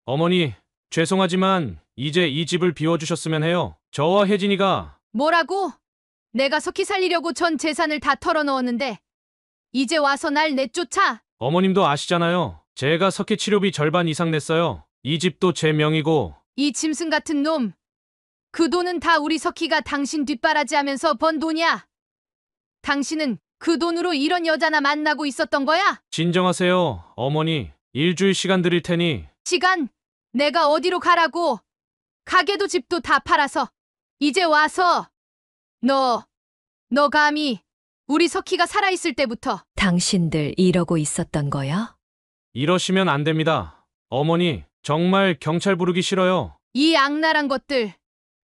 어머니, 죄송하지만 이제 이 집을 비워주셨으면 해요. 저와 혜진이가 뭐라고? 내가 석희 살리려고 전 재산을 다 털어넣었는데 이제 와서 날 내쫓아? 어머님도 아시잖아요. 제가 석희 치료비 절반 이상 냈어요. 이 집도 제 명이고 이 짐승 같은 놈. 그 돈은 다 우리 석희가 당신 뒷바라지하면서 번 돈이야. 당신은 그 돈으로 이런 여자나 만나고 있었던 거야? 진정하세요, 어머니. 일주일 시간 드릴 테니 시간, 내가 어디로 가라고? 가게도 집도 다 팔아서 이제 와서 너 감히 우리 석희가 살아있을 때부터 당신들 이러고 있었던 거야? 이러시면 안 됩니다. 어머니, 정말 경찰 부르기 싫어요. 이 악랄한 것들.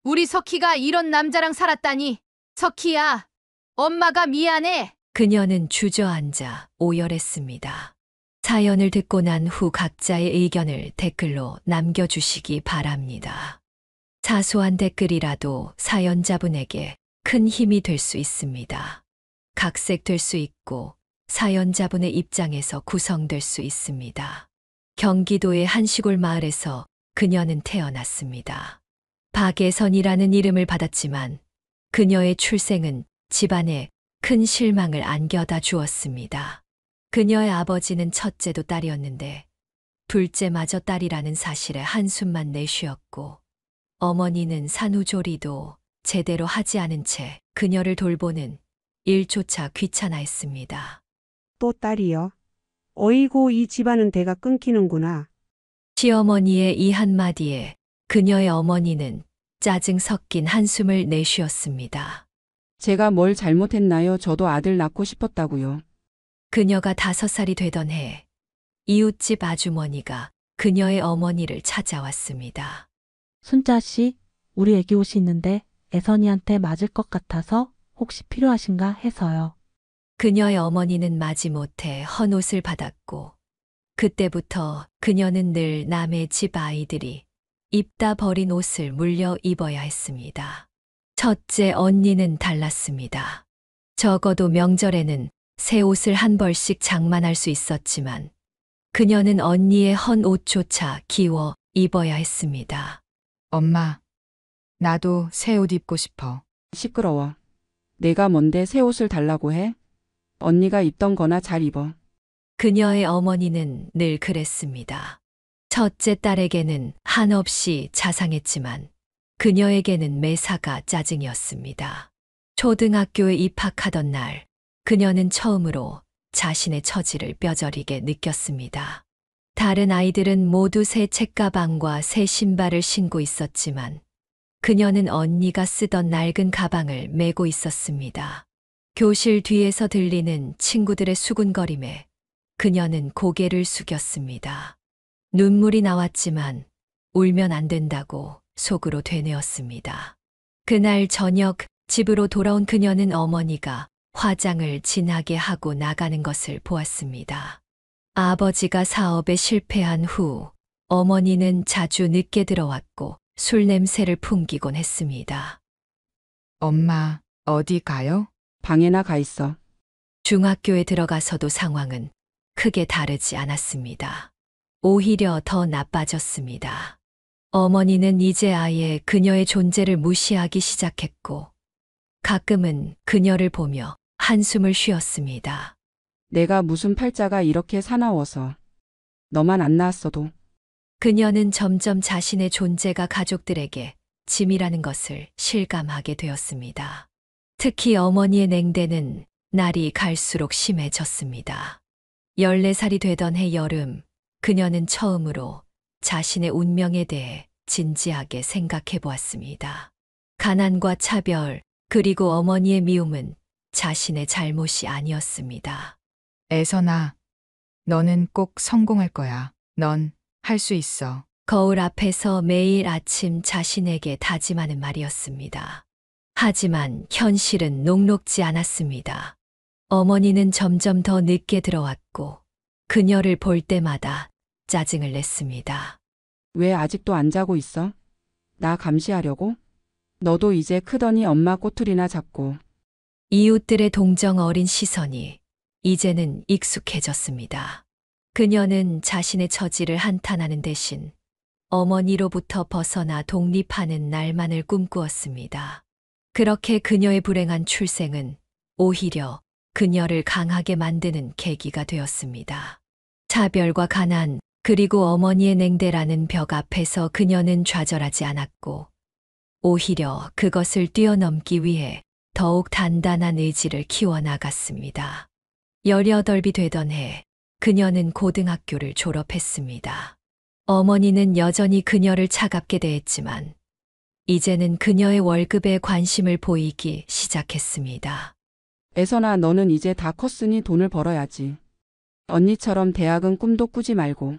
우리 석희가 이런 남자랑 살았다니. 석희야, 엄마가 미안해. 그녀는 주저앉아 오열했습니다. 사연을 듣고 난 후 각자의 의견을 댓글로 남겨주시기 바랍니다. 사소한 댓글이라도 사연자분에게 큰 힘이 될 수 있습니다. 각색될 수 있고 사연자분의 입장에서 구성될 수 있습니다. 경기도의 한 시골 마을에서 그녀는 태어났습니다. 박예선이라는 이름을 받았지만 그녀의 출생은 집안에 큰 실망을 안겨다 주었습니다. 그녀의 아버지는 첫째도 딸이었는데 둘째마저 딸이라는 사실에 한숨만 내쉬었고 어머니는 산후조리도 제대로 하지 않은 채 그녀를 돌보는 일조차 귀찮아했습니다. 또 딸이요? 어이고 이 집안은 대가 끊기는구나. 시어머니의 이 한마디에 그녀의 어머니는 짜증 섞인 한숨을 내쉬었습니다. 제가 뭘 잘못했나요? 저도 아들 낳고 싶었다고요. 그녀가 5살이 되던 해 이웃집 아주머니가 그녀의 어머니를 찾아왔습니다. 순자씨, 우리 애기 옷이 있는데 애선이한테 맞을 것 같아서 혹시 필요하신가 해서요. 그녀의 어머니는 마지못해 헌 옷을 받았고 그때부터 그녀는 늘 남의 집 아이들이 입다 버린 옷을 물려 입어야 했습니다. 첫째 언니는 달랐습니다. 적어도 명절에는 새 옷을 한 벌씩 장만할 수 있었지만 그녀는 언니의 헌 옷조차 기워 입어야 했습니다. 엄마, 나도 새 옷 입고 싶어. 시끄러워. 내가 뭔데 새 옷을 달라고 해? 언니가 입던 거나 잘 입어. 그녀의 어머니는 늘 그랬습니다. 첫째 딸에게는 한없이 자상했지만 그녀에게는 매사가 짜증이었습니다. 초등학교에 입학하던 날 그녀는 처음으로 자신의 처지를 뼈저리게 느꼈습니다. 다른 아이들은 모두 새 책가방과 새 신발을 신고 있었지만 그녀는 언니가 쓰던 낡은 가방을 메고 있었습니다. 교실 뒤에서 들리는 친구들의 수군거림에 그녀는 고개를 숙였습니다. 눈물이 나왔지만 울면 안 된다고 속으로 되뇌었습니다. 그날 저녁 집으로 돌아온 그녀는 어머니가 화장을 진하게 하고 나가는 것을 보았습니다. 아버지가 사업에 실패한 후 어머니는 자주 늦게 들어왔고 술 냄새를 풍기곤 했습니다. 엄마, 어디 가요? 방에나 가 있어. 중학교에 들어가서도 상황은 크게 다르지 않았습니다. 오히려 더 나빠졌습니다. 어머니는 이제 아예 그녀의 존재를 무시하기 시작했고 가끔은 그녀를 보며 한숨을 쉬었습니다. 내가 무슨 팔자가 이렇게 사나워서. 너만 안 낳았어도. 그녀는 점점 자신의 존재가 가족들에게 짐이라는 것을 실감하게 되었습니다. 특히 어머니의 냉대는 날이 갈수록 심해졌습니다. 14살이 되던 해 여름, 그녀는 처음으로 자신의 운명에 대해 진지하게 생각해 보았습니다. 가난과 차별, 그리고 어머니의 미움은 자신의 잘못이 아니었습니다. 애선아, 너는 꼭 성공할 거야. 넌 할 수 있어. 거울 앞에서 매일 아침 자신에게 다짐하는 말이었습니다. 하지만 현실은 녹록지 않았습니다. 어머니는 점점 더 늦게 들어왔고 그녀를 볼 때마다 짜증을 냈습니다. 왜 아직도 안 자고 있어? 나 감시하려고? 너도 이제 크더니 엄마 꼬투리나 잡고. 이웃들의 동정 어린 시선이 이제는 익숙해졌습니다. 그녀는 자신의 처지를 한탄하는 대신 어머니로부터 벗어나 독립하는 날만을 꿈꾸었습니다. 그렇게 그녀의 불행한 출생은 오히려 그녀를 강하게 만드는 계기가 되었습니다. 차별과 가난, 그리고 어머니의 냉대라는 벽 앞에서 그녀는 좌절하지 않았고, 오히려 그것을 뛰어넘기 위해 더욱 단단한 의지를 키워나갔습니다. 18이 되던 해, 그녀는 고등학교를 졸업했습니다. 어머니는 여전히 그녀를 차갑게 대했지만, 이제는 그녀의 월급에 관심을 보이기 시작했습니다. 애선아, 너는 이제 다 컸으니 돈을 벌어야지. 언니처럼 대학은 꿈도 꾸지 말고.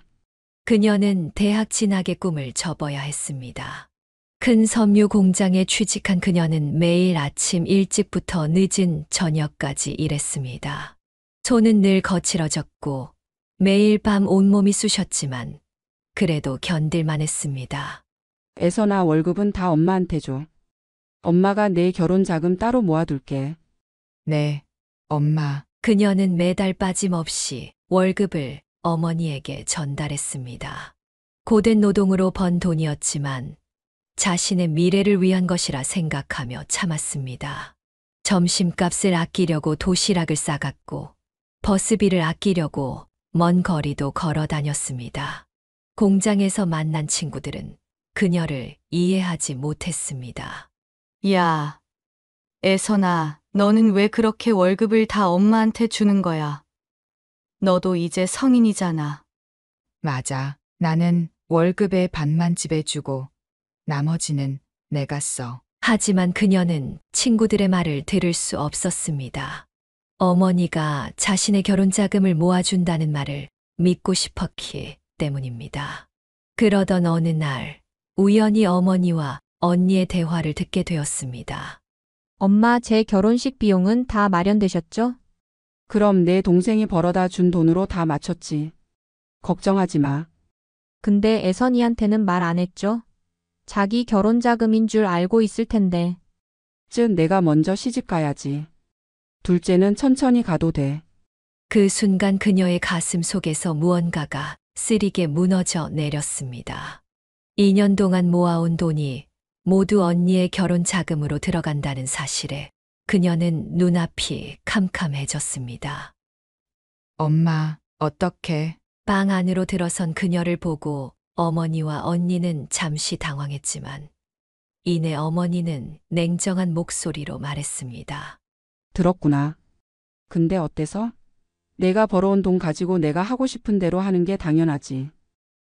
그녀는 대학 진학의 꿈을 접어야 했습니다. 큰 섬유 공장에 취직한 그녀는 매일 아침 일찍부터 늦은 저녁까지 일했습니다. 손은 늘 거칠어졌고 매일 밤 온몸이 쑤셨지만 그래도 견딜만 했습니다. 애선아, 월급은 다 엄마한테 줘. 엄마가 내 결혼 자금 따로 모아둘게. 네, 엄마. 그녀는 매달 빠짐없이 월급을 어머니에게 전달했습니다. 고된 노동으로 번 돈이었지만 자신의 미래를 위한 것이라 생각하며 참았습니다. 점심값을 아끼려고 도시락을 싸갔고 버스비를 아끼려고 먼 거리도 걸어 다녔습니다. 공장에서 만난 친구들은 그녀를 이해하지 못했습니다. 야, 애선아, 너는 왜 그렇게 월급을 다 엄마한테 주는 거야? 너도 이제 성인이잖아. 맞아. 나는 월급의 반만 집에 주고 나머지는 내가 써. 하지만 그녀는 친구들의 말을 들을 수 없었습니다. 어머니가 자신의 결혼 자금을 모아준다는 말을 믿고 싶었기 때문입니다. 그러던 어느 날 우연히 어머니와 언니의 대화를 듣게 되었습니다. 엄마, 제 결혼식 비용은 다 마련되셨죠? 그럼 내 동생이 벌어다 준 돈으로 다 맞췄지. 걱정하지 마. 근데 애선이한테는 말 안 했죠? 자기 결혼 자금인 줄 알고 있을 텐데. 즉 내가 먼저 시집 가야지. 둘째는 천천히 가도 돼. 그 순간 그녀의 가슴 속에서 무언가가 쓰리게 무너져 내렸습니다. 2년 동안 모아온 돈이 모두 언니의 결혼 자금으로 들어간다는 사실에 그녀는 눈앞이 캄캄해졌습니다. 엄마, 어떡해? 방 안으로 들어선 그녀를 보고 어머니와 언니는 잠시 당황했지만 이내 어머니는 냉정한 목소리로 말했습니다. 들었구나. 근데 어때서? 내가 벌어온 돈 가지고 내가 하고 싶은 대로 하는 게 당연하지.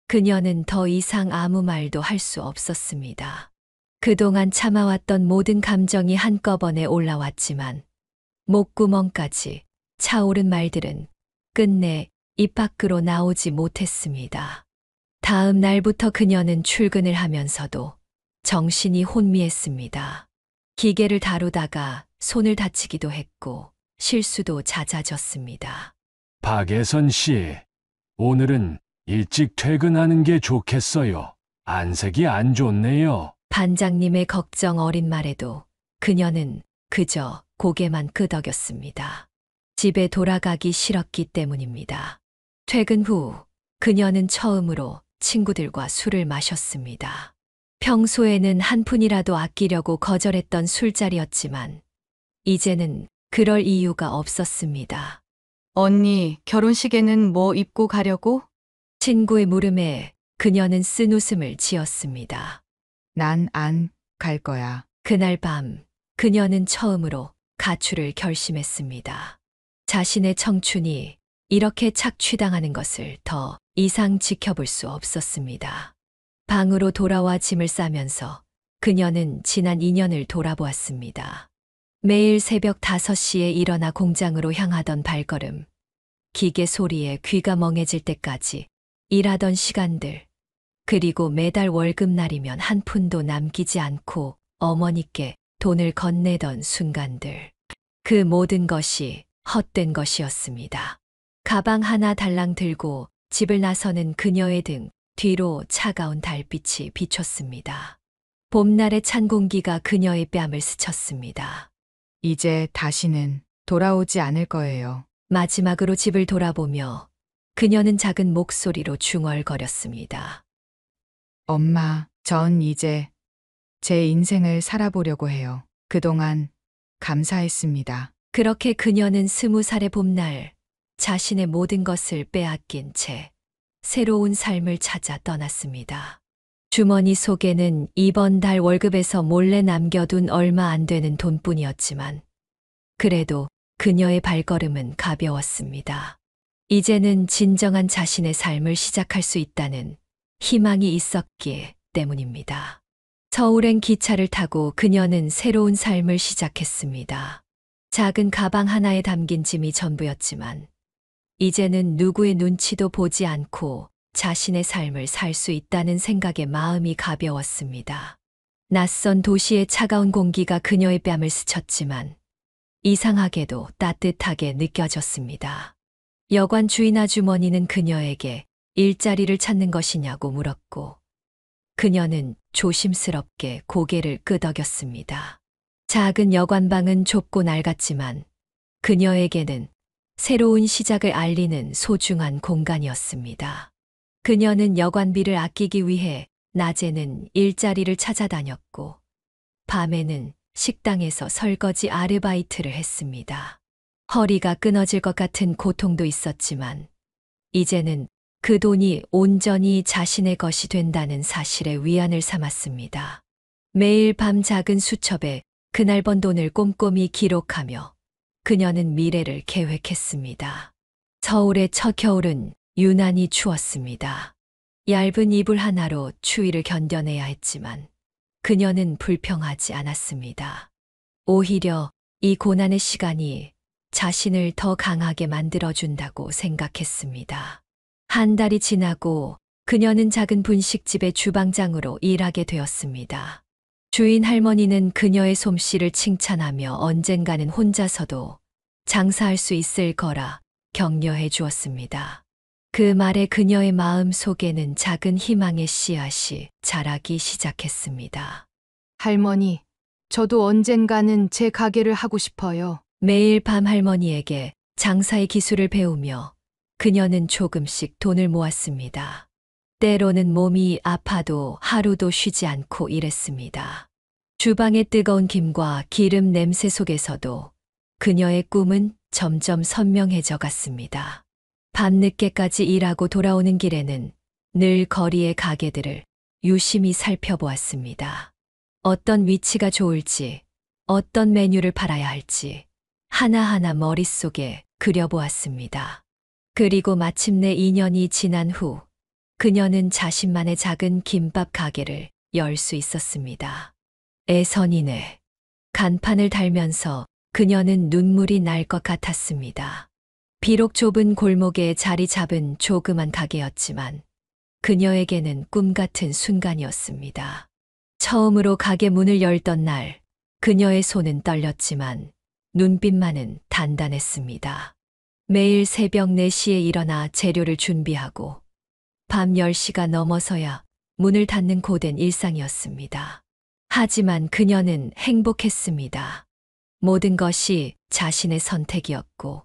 그녀는 더 이상 아무 말도 할 수 없었습니다. 그동안 참아왔던 모든 감정이 한꺼번에 올라왔지만 목구멍까지 차오른 말들은 끝내 입 밖으로 나오지 못했습니다. 다음 날부터 그녀는 출근을 하면서도 정신이 혼미했습니다. 기계를 다루다가 손을 다치기도 했고 실수도 잦아졌습니다. 박애선 씨, 오늘은 일찍 퇴근하는 게 좋겠어요. 안색이 안 좋네요. 반장님의 걱정 어린 말에도 그녀는 그저 고개만 끄덕였습니다. 집에 돌아가기 싫었기 때문입니다. 퇴근 후 그녀는 처음으로 친구들과 술을 마셨습니다. 평소에는 한 푼이라도 아끼려고 거절했던 술자리였지만 이제는 그럴 이유가 없었습니다. 언니, 결혼식에는 뭐 입고 가려고? 친구의 물음에 그녀는 쓴 웃음을 지었습니다. 난 안 갈 거야. 그날 밤 그녀는 처음으로 가출을 결심했습니다. 자신의 청춘이 이렇게 착취당하는 것을 더 이상 지켜볼 수 없었습니다. 방으로 돌아와 짐을 싸면서 그녀는 지난 2년을 돌아보았습니다. 매일 새벽 5시에 일어나 공장으로 향하던 발걸음, 기계 소리에 귀가 멍해질 때까지 일하던 시간들, 그리고 매달 월급날이면 한 푼도 남기지 않고 어머니께 돈을 건네던 순간들. 그 모든 것이 헛된 것이었습니다. 가방 하나 달랑 들고 집을 나서는 그녀의 등 뒤로 차가운 달빛이 비쳤습니다. 봄날의 찬 공기가 그녀의 뺨을 스쳤습니다. 이제 다시는 돌아오지 않을 거예요. 마지막으로 집을 돌아보며 그녀는 작은 목소리로 중얼거렸습니다. 엄마, 전 이제 제 인생을 살아보려고 해요. 그동안 감사했습니다. 그렇게 그녀는 20살의 봄날 자신의 모든 것을 빼앗긴 채 새로운 삶을 찾아 떠났습니다. 주머니 속에는 이번 달 월급에서 몰래 남겨둔 얼마 안 되는 돈뿐이었지만 그래도 그녀의 발걸음은 가벼웠습니다. 이제는 진정한 자신의 삶을 시작할 수 있다는 희망이 있었기 때문입니다. 서울행 기차를 타고 그녀는 새로운 삶을 시작했습니다. 작은 가방 하나에 담긴 짐이 전부였지만 이제는 누구의 눈치도 보지 않고 자신의 삶을 살 수 있다는 생각에 마음이 가벼웠습니다. 낯선 도시의 차가운 공기가 그녀의 뺨을 스쳤지만 이상하게도 따뜻하게 느껴졌습니다. 여관 주인 아주머니는 그녀에게 일자리를 찾는 것이냐고 물었고 그녀는 조심스럽게 고개를 끄덕였습니다. 작은 여관방은 좁고 낡았지만 그녀에게는 새로운 시작을 알리는 소중한 공간이었습니다. 그녀는 여관비를 아끼기 위해 낮에는 일자리를 찾아다녔고 밤에는 식당에서 설거지 아르바이트를 했습니다. 허리가 끊어질 것 같은 고통도 있었지만 이제는 그 돈이 온전히 자신의 것이 된다는 사실에 위안을 삼았습니다. 매일 밤 작은 수첩에 그날 번 돈을 꼼꼼히 기록하며 그녀는 미래를 계획했습니다. 서울의 첫 겨울은 유난히 추웠습니다. 얇은 이불 하나로 추위를 견뎌내야 했지만 그녀는 불평하지 않았습니다. 오히려 이 고난의 시간이 자신을 더 강하게 만들어준다고 생각했습니다. 한 달이 지나고 그녀는 작은 분식집의 주방장으로 일하게 되었습니다. 주인 할머니는 그녀의 솜씨를 칭찬하며 언젠가는 혼자서도 장사할 수 있을 거라 격려해 주었습니다. 그 말에 그녀의 마음 속에는 작은 희망의 씨앗이 자라기 시작했습니다. 할머니, 저도 언젠가는 제 가게를 하고 싶어요. 매일 밤 할머니에게 장사의 기술을 배우며 그녀는 조금씩 돈을 모았습니다. 때로는 몸이 아파도 하루도 쉬지 않고 일했습니다. 주방의 뜨거운 김과 기름 냄새 속에서도 그녀의 꿈은 점점 선명해져 갔습니다. 밤늦게까지 일하고 돌아오는 길에는 늘 거리의 가게들을 유심히 살펴보았습니다. 어떤 위치가 좋을지, 어떤 메뉴를 팔아야 할지 하나하나 머릿속에 그려보았습니다. 그리고 마침내 2년이 지난 후 그녀는 자신만의 작은 김밥 가게를 열 수 있었습니다. 애선이네. 간판을 달면서 그녀는 눈물이 날 것 같았습니다. 비록 좁은 골목에 자리 잡은 조그만 가게였지만 그녀에게는 꿈 같은 순간이었습니다. 처음으로 가게 문을 열던 날 그녀의 손은 떨렸지만 눈빛만은 단단했습니다. 매일 새벽 4시에 일어나 재료를 준비하고 밤 10시가 넘어서야 문을 닫는 고된 일상이었습니다. 하지만 그녀는 행복했습니다. 모든 것이 자신의 선택이었고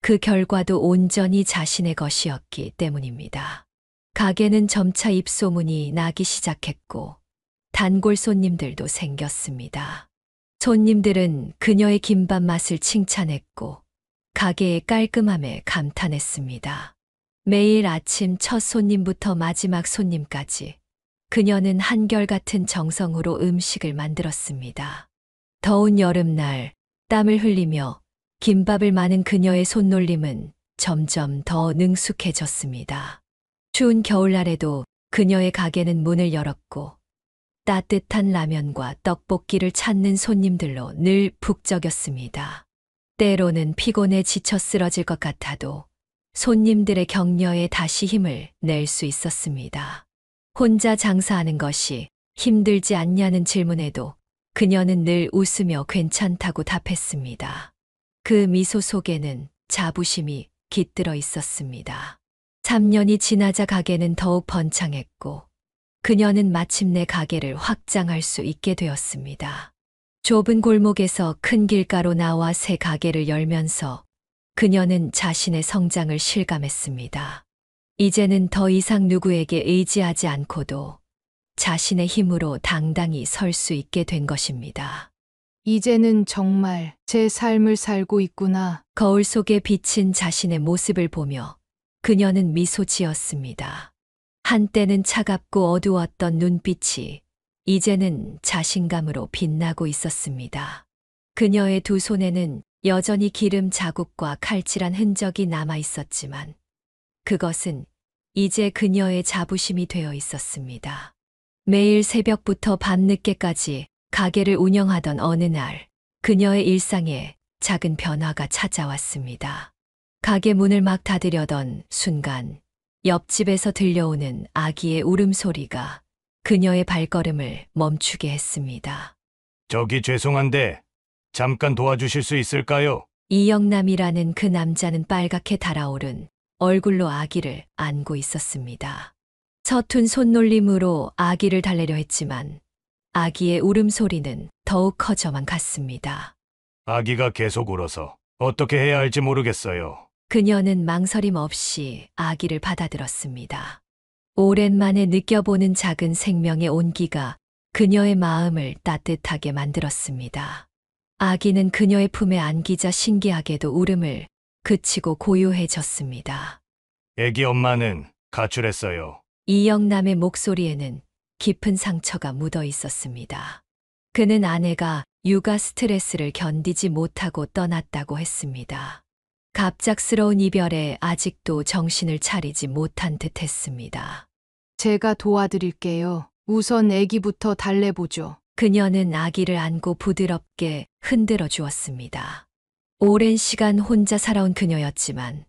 그 결과도 온전히 자신의 것이었기 때문입니다. 가게는 점차 입소문이 나기 시작했고 단골 손님들도 생겼습니다. 손님들은 그녀의 김밥 맛을 칭찬했고 가게의 깔끔함에 감탄했습니다. 매일 아침 첫 손님부터 마지막 손님까지 그녀는 한결같은 정성으로 음식을 만들었습니다. 더운 여름날 땀을 흘리며 김밥을 마는 그녀의 손놀림은 점점 더 능숙해졌습니다. 추운 겨울날에도 그녀의 가게는 문을 열었고 따뜻한 라면과 떡볶이를 찾는 손님들로 늘 북적였습니다. 때로는 피곤해 지쳐 쓰러질 것 같아도 손님들의 격려에 다시 힘을 낼 수 있었습니다. 혼자 장사하는 것이 힘들지 않냐는 질문에도 그녀는 늘 웃으며 괜찮다고 답했습니다. 그 미소 속에는 자부심이 깃들어 있었습니다. 3년이 지나자 가게는 더욱 번창했고 그녀는 마침내 가게를 확장할 수 있게 되었습니다. 좁은 골목에서 큰 길가로 나와 새 가게를 열면서 그녀는 자신의 성장을 실감했습니다. 이제는 더 이상 누구에게 의지하지 않고도 자신의 힘으로 당당히 설 수 있게 된 것입니다. 이제는 정말 제 삶을 살고 있구나. 거울 속에 비친 자신의 모습을 보며 그녀는 미소 지었습니다. 한때는 차갑고 어두웠던 눈빛이 이제는 자신감으로 빛나고 있었습니다. 그녀의 두 손에는 여전히 기름 자국과 칼질한 흔적이 남아 있었지만 그것은 이제 그녀의 자부심이 되어 있었습니다. 매일 새벽부터 밤늦게까지 가게를 운영하던 어느 날, 그녀의 일상에 작은 변화가 찾아왔습니다. 가게 문을 막 닫으려던 순간, 옆집에서 들려오는 아기의 울음소리가 그녀의 발걸음을 멈추게 했습니다. 저기 죄송한데 잠깐 도와주실 수 있을까요? 이영남이라는 그 남자는 빨갛게 달아오른 얼굴로 아기를 안고 있었습니다. 서툰 손놀림으로 아기를 달래려 했지만 아기의 울음소리는 더욱 커져만 갔습니다. 아기가 계속 울어서 어떻게 해야 할지 모르겠어요. 그녀는 망설임 없이 아기를 받아들었습니다. 오랜만에 느껴보는 작은 생명의 온기가 그녀의 마음을 따뜻하게 만들었습니다. 아기는 그녀의 품에 안기자 신기하게도 울음을 그치고 고요해졌습니다. 애기 엄마는 가출했어요. 이영남의 목소리에는 깊은 상처가 묻어 있었습니다. 그는 아내가 육아 스트레스를 견디지 못하고 떠났다고 했습니다. 갑작스러운 이별에 아직도 정신을 차리지 못한 듯 했습니다. 제가 도와드릴게요. 우선 아기부터 달래보죠. 그녀는 아기를 안고 부드럽게 흔들어 주었습니다. 오랜 시간 혼자 살아온 그녀였지만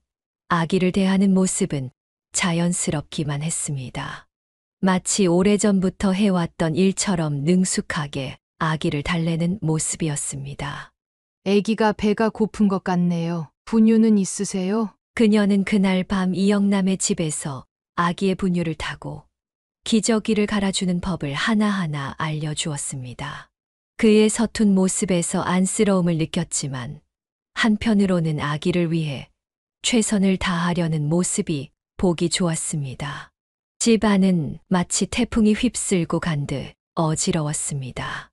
아기를 대하는 모습은 자연스럽기만 했습니다. 마치 오래전부터 해왔던 일처럼 능숙하게 아기를 달래는 모습이었습니다. 아기가 배가 고픈 것 같네요. 분유는 있으세요? 그녀는 그날 밤 이영남의 집에서 아기의 분유를 타고 기저귀를 갈아주는 법을 하나하나 알려주었습니다. 그의 서툰 모습에서 안쓰러움을 느꼈지만 한편으로는 아기를 위해 최선을 다하려는 모습이 보기 좋았습니다. 집 안은 마치 태풍이 휩쓸고 간 듯 어지러웠습니다.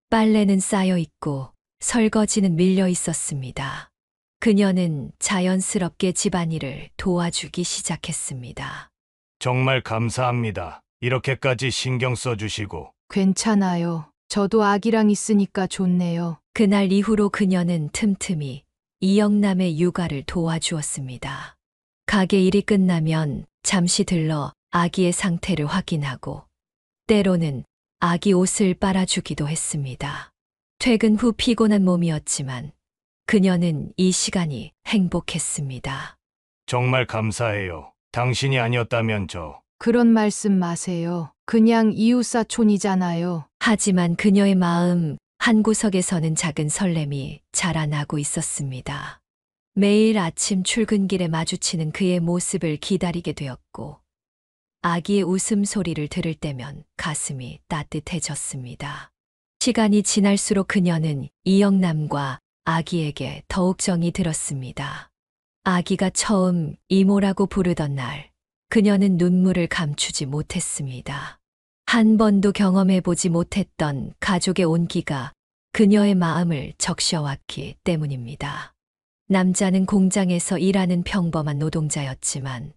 빨래는 쌓여 있고 설거지는 밀려 있었습니다. 그녀는 자연스럽게 집안일을 도와주기 시작했습니다. 정말 감사합니다. 이렇게까지 신경 써주시고. 괜찮아요. 저도 아기랑 있으니까 좋네요. 그날 이후로 그녀는 틈틈이 이영남의 육아를 도와주었습니다. 가게 일이 끝나면 잠시 들러 아기의 상태를 확인하고 때로는 아기 옷을 빨아주기도 했습니다. 퇴근 후 피곤한 몸이었지만 그녀는 이 시간이 행복했습니다. 정말 감사해요. 당신이 아니었다면 저. 그런 말씀 마세요. 그냥 이웃사촌이잖아요. 하지만 그녀의 마음 한구석에서는 작은 설렘이 자라나고 있었습니다. 매일 아침 출근길에 마주치는 그의 모습을 기다리게 되었고 아기의 웃음소리를 들을 때면 가슴이 따뜻해졌습니다. 시간이 지날수록 그녀는 이영남과 아기에게 더욱 정이 들었습니다. 아기가 처음 이모라고 부르던 날, 그녀는 눈물을 감추지 못했습니다. 한 번도 경험해보지 못했던 가족의 온기가 그녀의 마음을 적셔왔기 때문입니다. 남자는 공장에서 일하는 평범한 노동자였지만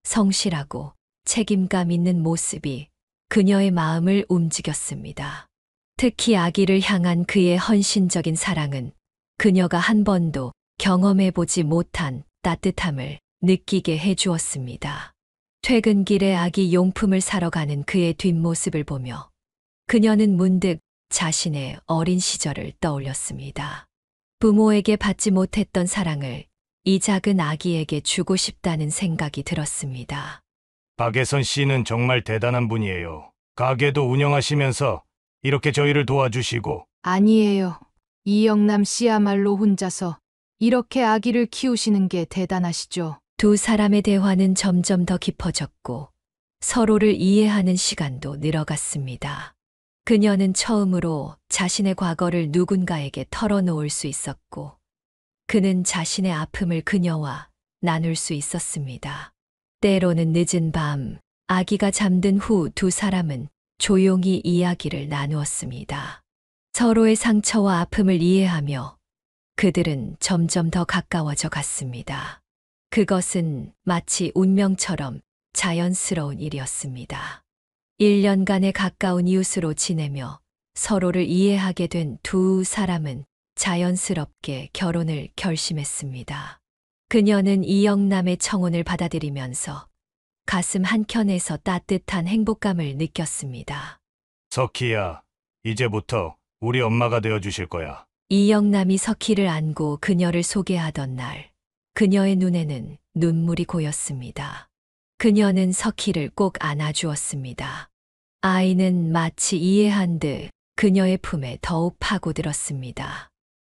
성실하고 책임감 있는 모습이 그녀의 마음을 움직였습니다. 특히 아기를 향한 그의 헌신적인 사랑은 그녀가 한 번도 경험해보지 못한 따뜻함을 느끼게 해주었습니다. 퇴근길에 아기 용품을 사러 가는 그의 뒷모습을 보며 그녀는 문득 자신의 어린 시절을 떠올렸습니다. 부모에게 받지 못했던 사랑을 이 작은 아기에게 주고 싶다는 생각이 들었습니다. 박예선 씨는 정말 대단한 분이에요. 가게도 운영하시면서 이렇게 저희를 도와주시고. 아니에요. 이영남 씨야말로 혼자서 이렇게 아기를 키우시는 게 대단하시죠. 두 사람의 대화는 점점 더 깊어졌고 서로를 이해하는 시간도 늘어갔습니다. 그녀는 처음으로 자신의 과거를 누군가에게 털어놓을 수 있었고 그는 자신의 아픔을 그녀와 나눌 수 있었습니다. 때로는 늦은 밤, 아기가 잠든 후 두 사람은 조용히 이야기를 나누었습니다. 서로의 상처와 아픔을 이해하며 그들은 점점 더 가까워져 갔습니다. 그것은 마치 운명처럼 자연스러운 일이었습니다. 1년간의 가까운 이웃으로 지내며 서로를 이해하게 된 두 사람은 자연스럽게 결혼을 결심했습니다. 그녀는 이영남의 청혼을 받아들이면서 가슴 한켠에서 따뜻한 행복감을 느꼈습니다. 석희야, 이제부터 우리 엄마가 되어 주실 거야. 이영남이 석희를 안고 그녀를 소개하던 날, 그녀의 눈에는 눈물이 고였습니다. 그녀는 석희를 꼭 안아주었습니다. 아이는 마치 이해한 듯 그녀의 품에 더욱 파고들었습니다.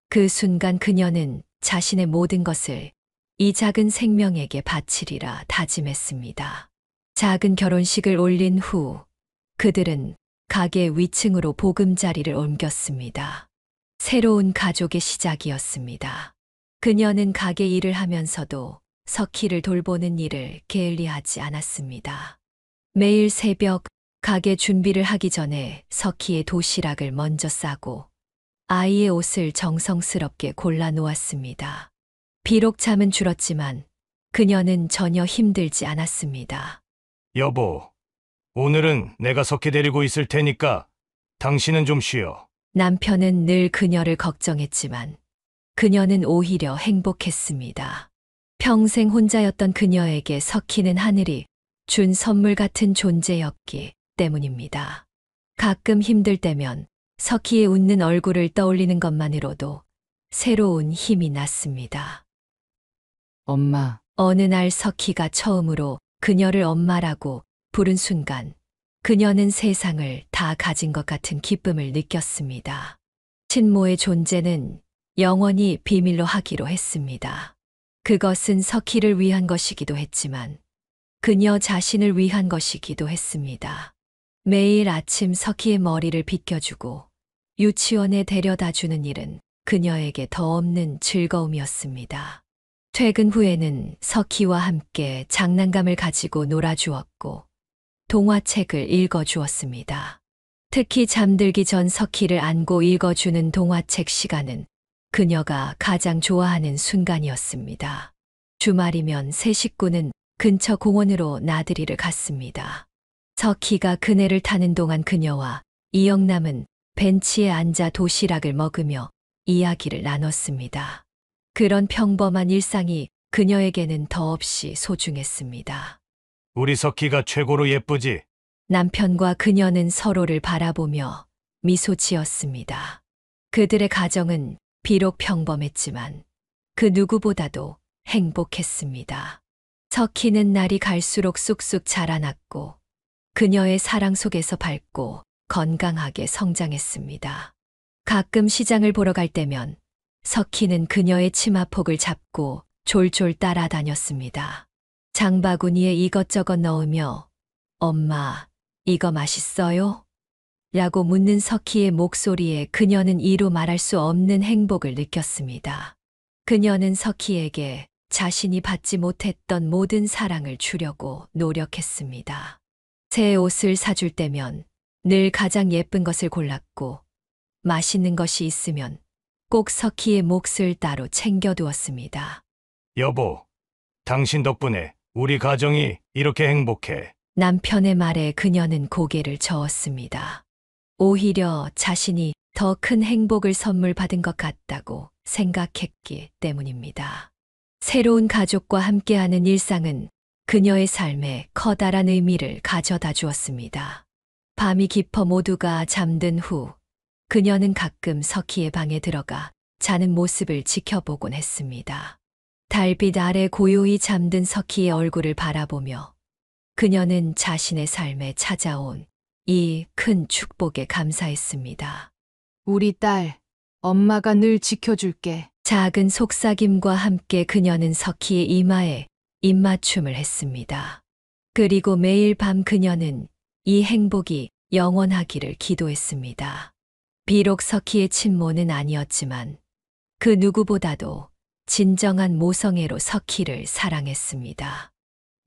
그 순간 그녀는 자신의 모든 것을 이 작은 생명에게 바치리라 다짐했습니다. 작은 결혼식을 올린 후 그들은 가게 위층으로 보금자리를 옮겼습니다. 새로운 가족의 시작이었습니다. 그녀는 가게 일을 하면서도 석희를 돌보는 일을 게을리하지 않았습니다. 매일 새벽 가게 준비를 하기 전에 석희의 도시락을 먼저 싸고 아이의 옷을 정성스럽게 골라 놓았습니다. 비록 잠은 줄었지만 그녀는 전혀 힘들지 않았습니다. 여보, 오늘은 내가 석희 데리고 있을 테니까 당신은 좀 쉬어. 남편은 늘 그녀를 걱정했지만 그녀는 오히려 행복했습니다. 평생 혼자였던 그녀에게 석희는 하늘이 준 선물 같은 존재였기 때문입니다. 가끔 힘들 때면 석희의 웃는 얼굴을 떠올리는 것만으로도 새로운 힘이 났습니다. 엄마, 어느 날 석희가 처음으로 그녀를 엄마라고 부른 순간 그녀는 세상을 다 가진 것 같은 기쁨을 느꼈습니다. 친모의 존재는 영원히 비밀로 하기로 했습니다. 그것은 석희를 위한 것이기도 했지만 그녀 자신을 위한 것이기도 했습니다. 매일 아침 석희의 머리를 빗겨주고 유치원에 데려다 주는 일은 그녀에게 더 없는 즐거움이었습니다. 퇴근 후에는 석희와 함께 장난감을 가지고 놀아주었고 동화책을 읽어주었습니다. 특히 잠들기 전 석희를 안고 읽어주는 동화책 시간은 그녀가 가장 좋아하는 순간이었습니다. 주말이면 세 식구는 근처 공원으로 나들이를 갔습니다. 석희가 그네를 타는 동안 그녀와 이영남은 벤치에 앉아 도시락을 먹으며 이야기를 나눴습니다. 그런 평범한 일상이 그녀에게는 더없이 소중했습니다. 우리 석희가 최고로 예쁘지? 남편과 그녀는 서로를 바라보며 미소 지었습니다. 그들의 가정은 비록 평범했지만 그 누구보다도 행복했습니다. 석희는 날이 갈수록 쑥쑥 자라났고 그녀의 사랑 속에서 밝고 건강하게 성장했습니다. 가끔 시장을 보러 갈 때면 석희는 그녀의 치마폭을 잡고 졸졸 따라다녔습니다. 장바구니에 이것저것 넣으며 엄마, 이거 맛있어요? 라고 묻는 석희의 목소리에 그녀는 이루 말할 수 없는 행복을 느꼈습니다. 그녀는 석희에게 자신이 받지 못했던 모든 사랑을 주려고 노력했습니다. 새 옷을 사줄 때면 늘 가장 예쁜 것을 골랐고 맛있는 것이 있으면 꼭 석희의 몫을 따로 챙겨두었습니다. 여보, 당신 덕분에 우리 가정이 이렇게 행복해. 남편의 말에 그녀는 고개를 저었습니다. 오히려 자신이 더 큰 행복을 선물 받은 것 같다고 생각했기 때문입니다. 새로운 가족과 함께하는 일상은 그녀의 삶에 커다란 의미를 가져다 주었습니다. 밤이 깊어 모두가 잠든 후 그녀는 가끔 석희의 방에 들어가 자는 모습을 지켜보곤 했습니다. 달빛 아래 고요히 잠든 석희의 얼굴을 바라보며 그녀는 자신의 삶에 찾아온 이 큰 축복에 감사했습니다. 우리 딸, 엄마가 늘 지켜줄게. 작은 속삭임과 함께 그녀는 석희의 이마에 입맞춤을 했습니다. 그리고 매일 밤 그녀는 이 행복이 영원하기를 기도했습니다. 비록 석희의 친모는 아니었지만 그 누구보다도 진정한 모성애로 석희를 사랑했습니다.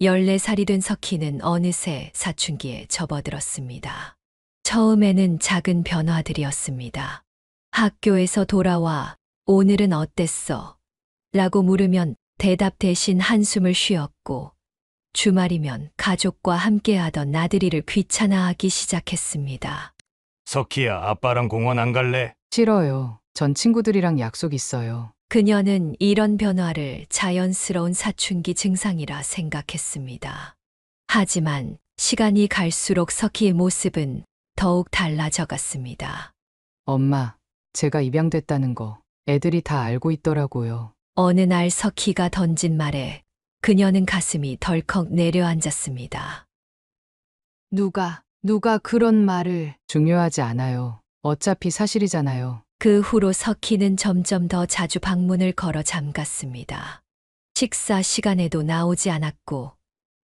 14살이 된 석희는 어느새 사춘기에 접어들었습니다. 처음에는 작은 변화들이었습니다. 학교에서 돌아와 오늘은 어땠어? 라고 물으면 대답 대신 한숨을 쉬었고, 주말이면 가족과 함께하던 나들이를 귀찮아하기 시작했습니다. 석희야, 아빠랑 공원 안 갈래? 싫어요. 전 친구들이랑 약속 있어요. 그녀는 이런 변화를 자연스러운 사춘기 증상이라 생각했습니다. 하지만 시간이 갈수록 석희의 모습은 더욱 달라져 갔습니다. 엄마, 제가 입양됐다는 거 애들이 다 알고 있더라고요. 어느 날 석희가 던진 말에 그녀는 가슴이 덜컥 내려앉았습니다. 누가 그런 말을. 중요하지 않아요. 어차피 사실이잖아요. 그 후로 석희는 점점 더 자주 방문을 걸어 잠갔습니다. 식사 시간에도 나오지 않았고,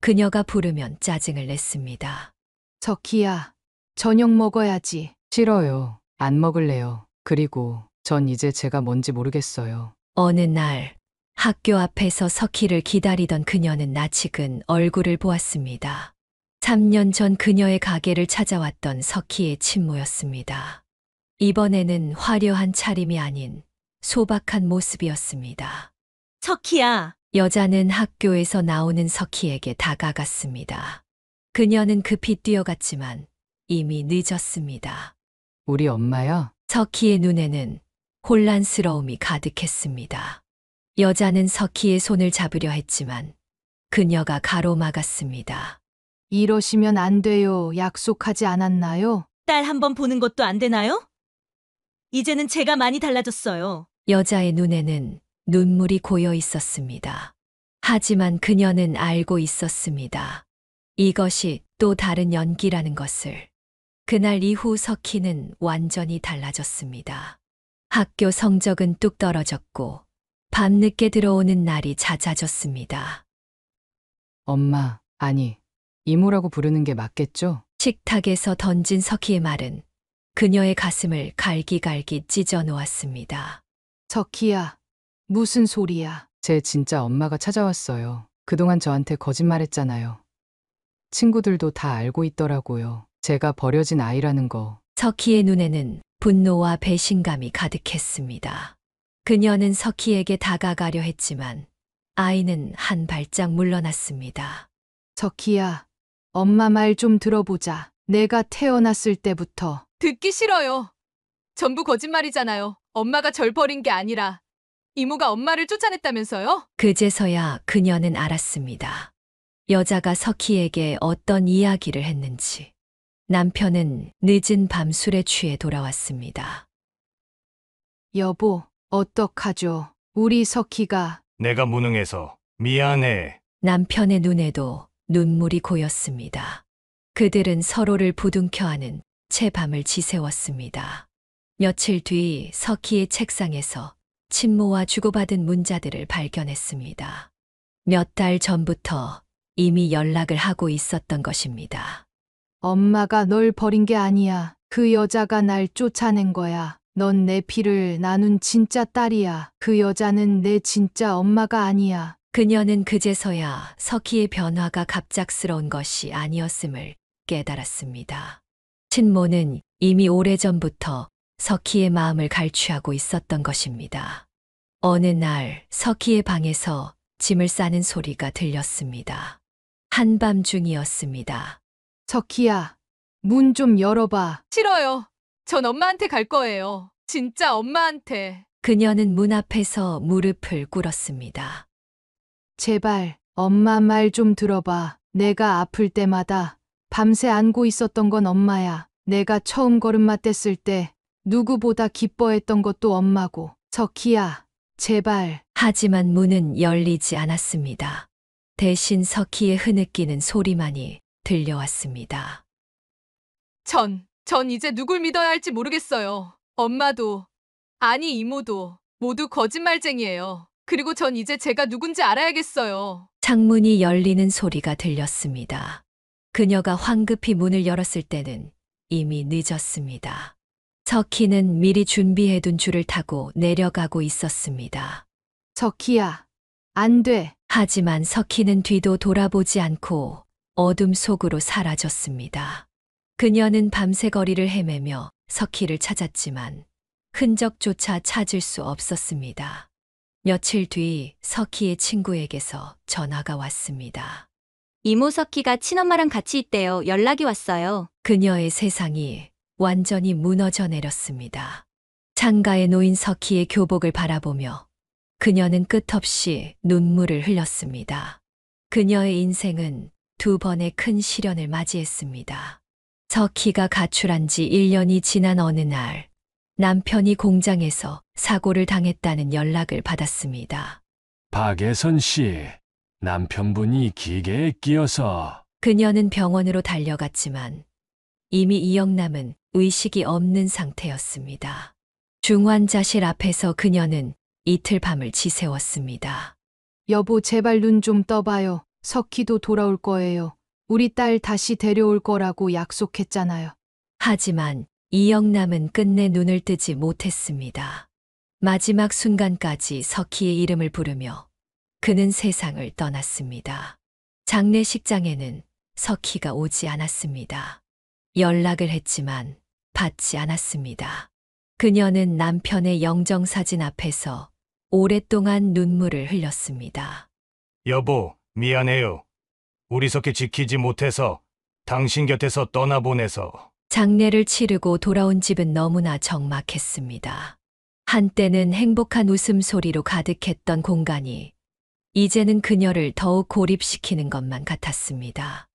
그녀가 부르면 짜증을 냈습니다. 석희야, 저녁 먹어야지. 싫어요. 안 먹을래요. 그리고 전 이제 제가 뭔지 모르겠어요. 어느 날 학교 앞에서 석희를 기다리던 그녀는 낯익은 얼굴을 보았습니다. 3년 전 그녀의 가게를 찾아왔던 석희의 친모였습니다. 이번에는 화려한 차림이 아닌 소박한 모습이었습니다. 석희야, 여자는 학교에서 나오는 석희에게 다가갔습니다. 그녀는 급히 뛰어갔지만 이미 늦었습니다. 우리 엄마야? 석희의 눈에는 혼란스러움이 가득했습니다. 여자는 석희의 손을 잡으려 했지만 그녀가 가로막았습니다. 이러시면 안 돼요. 약속하지 않았나요? 딸 한번 보는 것도 안 되나요? 이제는 제가 많이 달라졌어요. 여자의 눈에는 눈물이 고여 있었습니다. 하지만 그녀는 알고 있었습니다. 이것이 또 다른 연기라는 것을. 그날 이후 석희는 완전히 달라졌습니다. 학교 성적은 뚝 떨어졌고 밤늦게 들어오는 날이 잦아졌습니다. 엄마, 아니, 이모라고 부르는 게 맞겠죠? 식탁에서 던진 석희의 말은 그녀의 가슴을 갈기갈기 찢어 놓았습니다. 석희야, 무슨 소리야? 제 진짜 엄마가 찾아왔어요. 그동안 저한테 거짓말했잖아요. 친구들도 다 알고 있더라고요. 제가 버려진 아이라는 거. 석희의 눈에는 분노와 배신감이 가득했습니다. 그녀는 석희에게 다가가려 했지만 아이는 한 발짝 물러났습니다. 석희야, 엄마 말 좀 들어보자. 내가 태어났을 때부터. 듣기 싫어요. 전부 거짓말이잖아요. 엄마가 절 버린 게 아니라 이모가 엄마를 쫓아냈다면서요? 그제서야 그녀는 알았습니다. 여자가 석희에게 어떤 이야기를 했는지. 남편은 늦은 밤 술에 취해 돌아왔습니다. 여보, 어떡하죠? 우리 석희가. 내가 무능해서 미안해. 남편의 눈에도 눈물이 고였습니다. 그들은 서로를 부둥켜 안은 채 밤을 지새웠습니다. 며칠 뒤 석희의 책상에서 친모와 주고받은 문자들을 발견했습니다. 몇 달 전부터 이미 연락을 하고 있었던 것입니다. 엄마가 널 버린 게 아니야. 그 여자가 날 쫓아낸 거야. 넌 내 피를 나눈 진짜 딸이야. 그 여자는 내 진짜 엄마가 아니야. 그녀는 그제서야 석희의 변화가 갑작스러운 것이 아니었음을 깨달았습니다. 친모는 이미 오래전부터 석희의 마음을 갈취하고 있었던 것입니다. 어느 날 석희의 방에서 짐을 싸는 소리가 들렸습니다. 한밤중이었습니다. 석희야, 문 좀 열어봐. 싫어요. 전 엄마한테 갈 거예요. 진짜 엄마한테. 그녀는 문 앞에서 무릎을 꿇었습니다. 제발 엄마 말 좀 들어봐. 내가 아플 때마다 밤새 안고 있었던 건 엄마야. 내가 처음 걸음마 뗐을 때 누구보다 기뻐했던 것도 엄마고. 석희야, 제발. 하지만 문은 열리지 않았습니다. 대신 석희의 흐느끼는 소리만이 들려왔습니다. 전 이제 누굴 믿어야 할지 모르겠어요. 엄마도, 아니 이모도 모두 거짓말쟁이에요. 그리고 전 이제 제가 누군지 알아야겠어요. 창문이 열리는 소리가 들렸습니다. 그녀가 황급히 문을 열었을 때는 이미 늦었습니다. 석희는 미리 준비해둔 줄을 타고 내려가고 있었습니다. 석희야, 안 돼. 하지만 석희는 뒤도 돌아보지 않고 어둠 속으로 사라졌습니다. 그녀는 밤새 거리를 헤매며 석희를 찾았지만 흔적조차 찾을 수 없었습니다. 며칠 뒤 석희의 친구에게서 전화가 왔습니다. 이모 석희가 친엄마랑 같이 있대요. 연락이 왔어요. 그녀의 세상이 완전히 무너져 내렸습니다. 창가에 놓인 석희의 교복을 바라보며 그녀는 끝없이 눈물을 흘렸습니다. 그녀의 인생은 2번의 큰 시련을 맞이했습니다. 석희가 가출한 지 1년이 지난 어느 날 남편이 공장에서 사고를 당했다는 연락을 받았습니다. 박예선 씨, 남편분이 기계에 끼어서. 그녀는 병원으로 달려갔지만 이미 이영남은 의식이 없는 상태였습니다. 중환자실 앞에서 그녀는 이틀 밤을 지새웠습니다. 여보, 제발 눈 좀 떠봐요. 석희도 돌아올 거예요. 우리 딸 다시 데려올 거라고 약속했잖아요. 하지만 이영남은 끝내 눈을 뜨지 못했습니다. 마지막 순간까지 석희의 이름을 부르며 그는 세상을 떠났습니다. 장례식장에는 석희가 오지 않았습니다. 연락을 했지만 받지 않았습니다. 그녀는 남편의 영정사진 앞에서 오랫동안 눈물을 흘렸습니다. 여보, 미안해요. 우리 석희 지키지 못해서 당신 곁에서 떠나보내서. 장례를 치르고 돌아온 집은 너무나 적막했습니다. 한때는 행복한 웃음소리로 가득했던 공간이 이제는 그녀를 더욱 고립시키는 것만 같았습니다.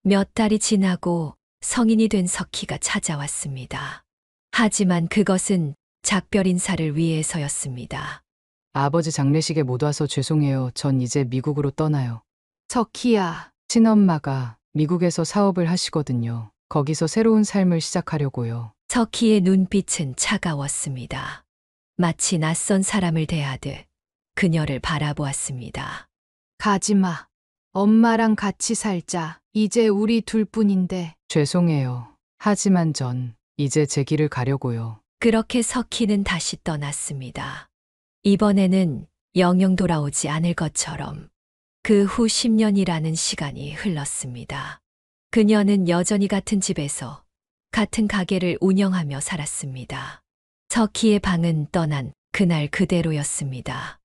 몇 달이 지나고 성인이 된 석희가 찾아왔습니다. 하지만 그것은 작별 인사를 위해서였습니다. 아버지 장례식에 못 와서 죄송해요. 전 이제 미국으로 떠나요. 석희야, 친엄마가 미국에서 사업을 하시거든요. 거기서 새로운 삶을 시작하려고요. 석희의 눈빛은 차가웠습니다. 마치 낯선 사람을 대하듯 그녀를 바라보았습니다. 가지마. 엄마랑 같이 살자. 이제 우리 둘뿐인데. 죄송해요. 하지만 전 이제 제 길을 가려고요. 그렇게 석희는 다시 떠났습니다. 이번에는 영영 돌아오지 않을 것처럼 그 후 10년이라는 시간이 흘렀습니다. 그녀는 여전히 같은 집에서 같은 가게를 운영하며 살았습니다. 석희의 방은 떠난 그날 그대로였습니다.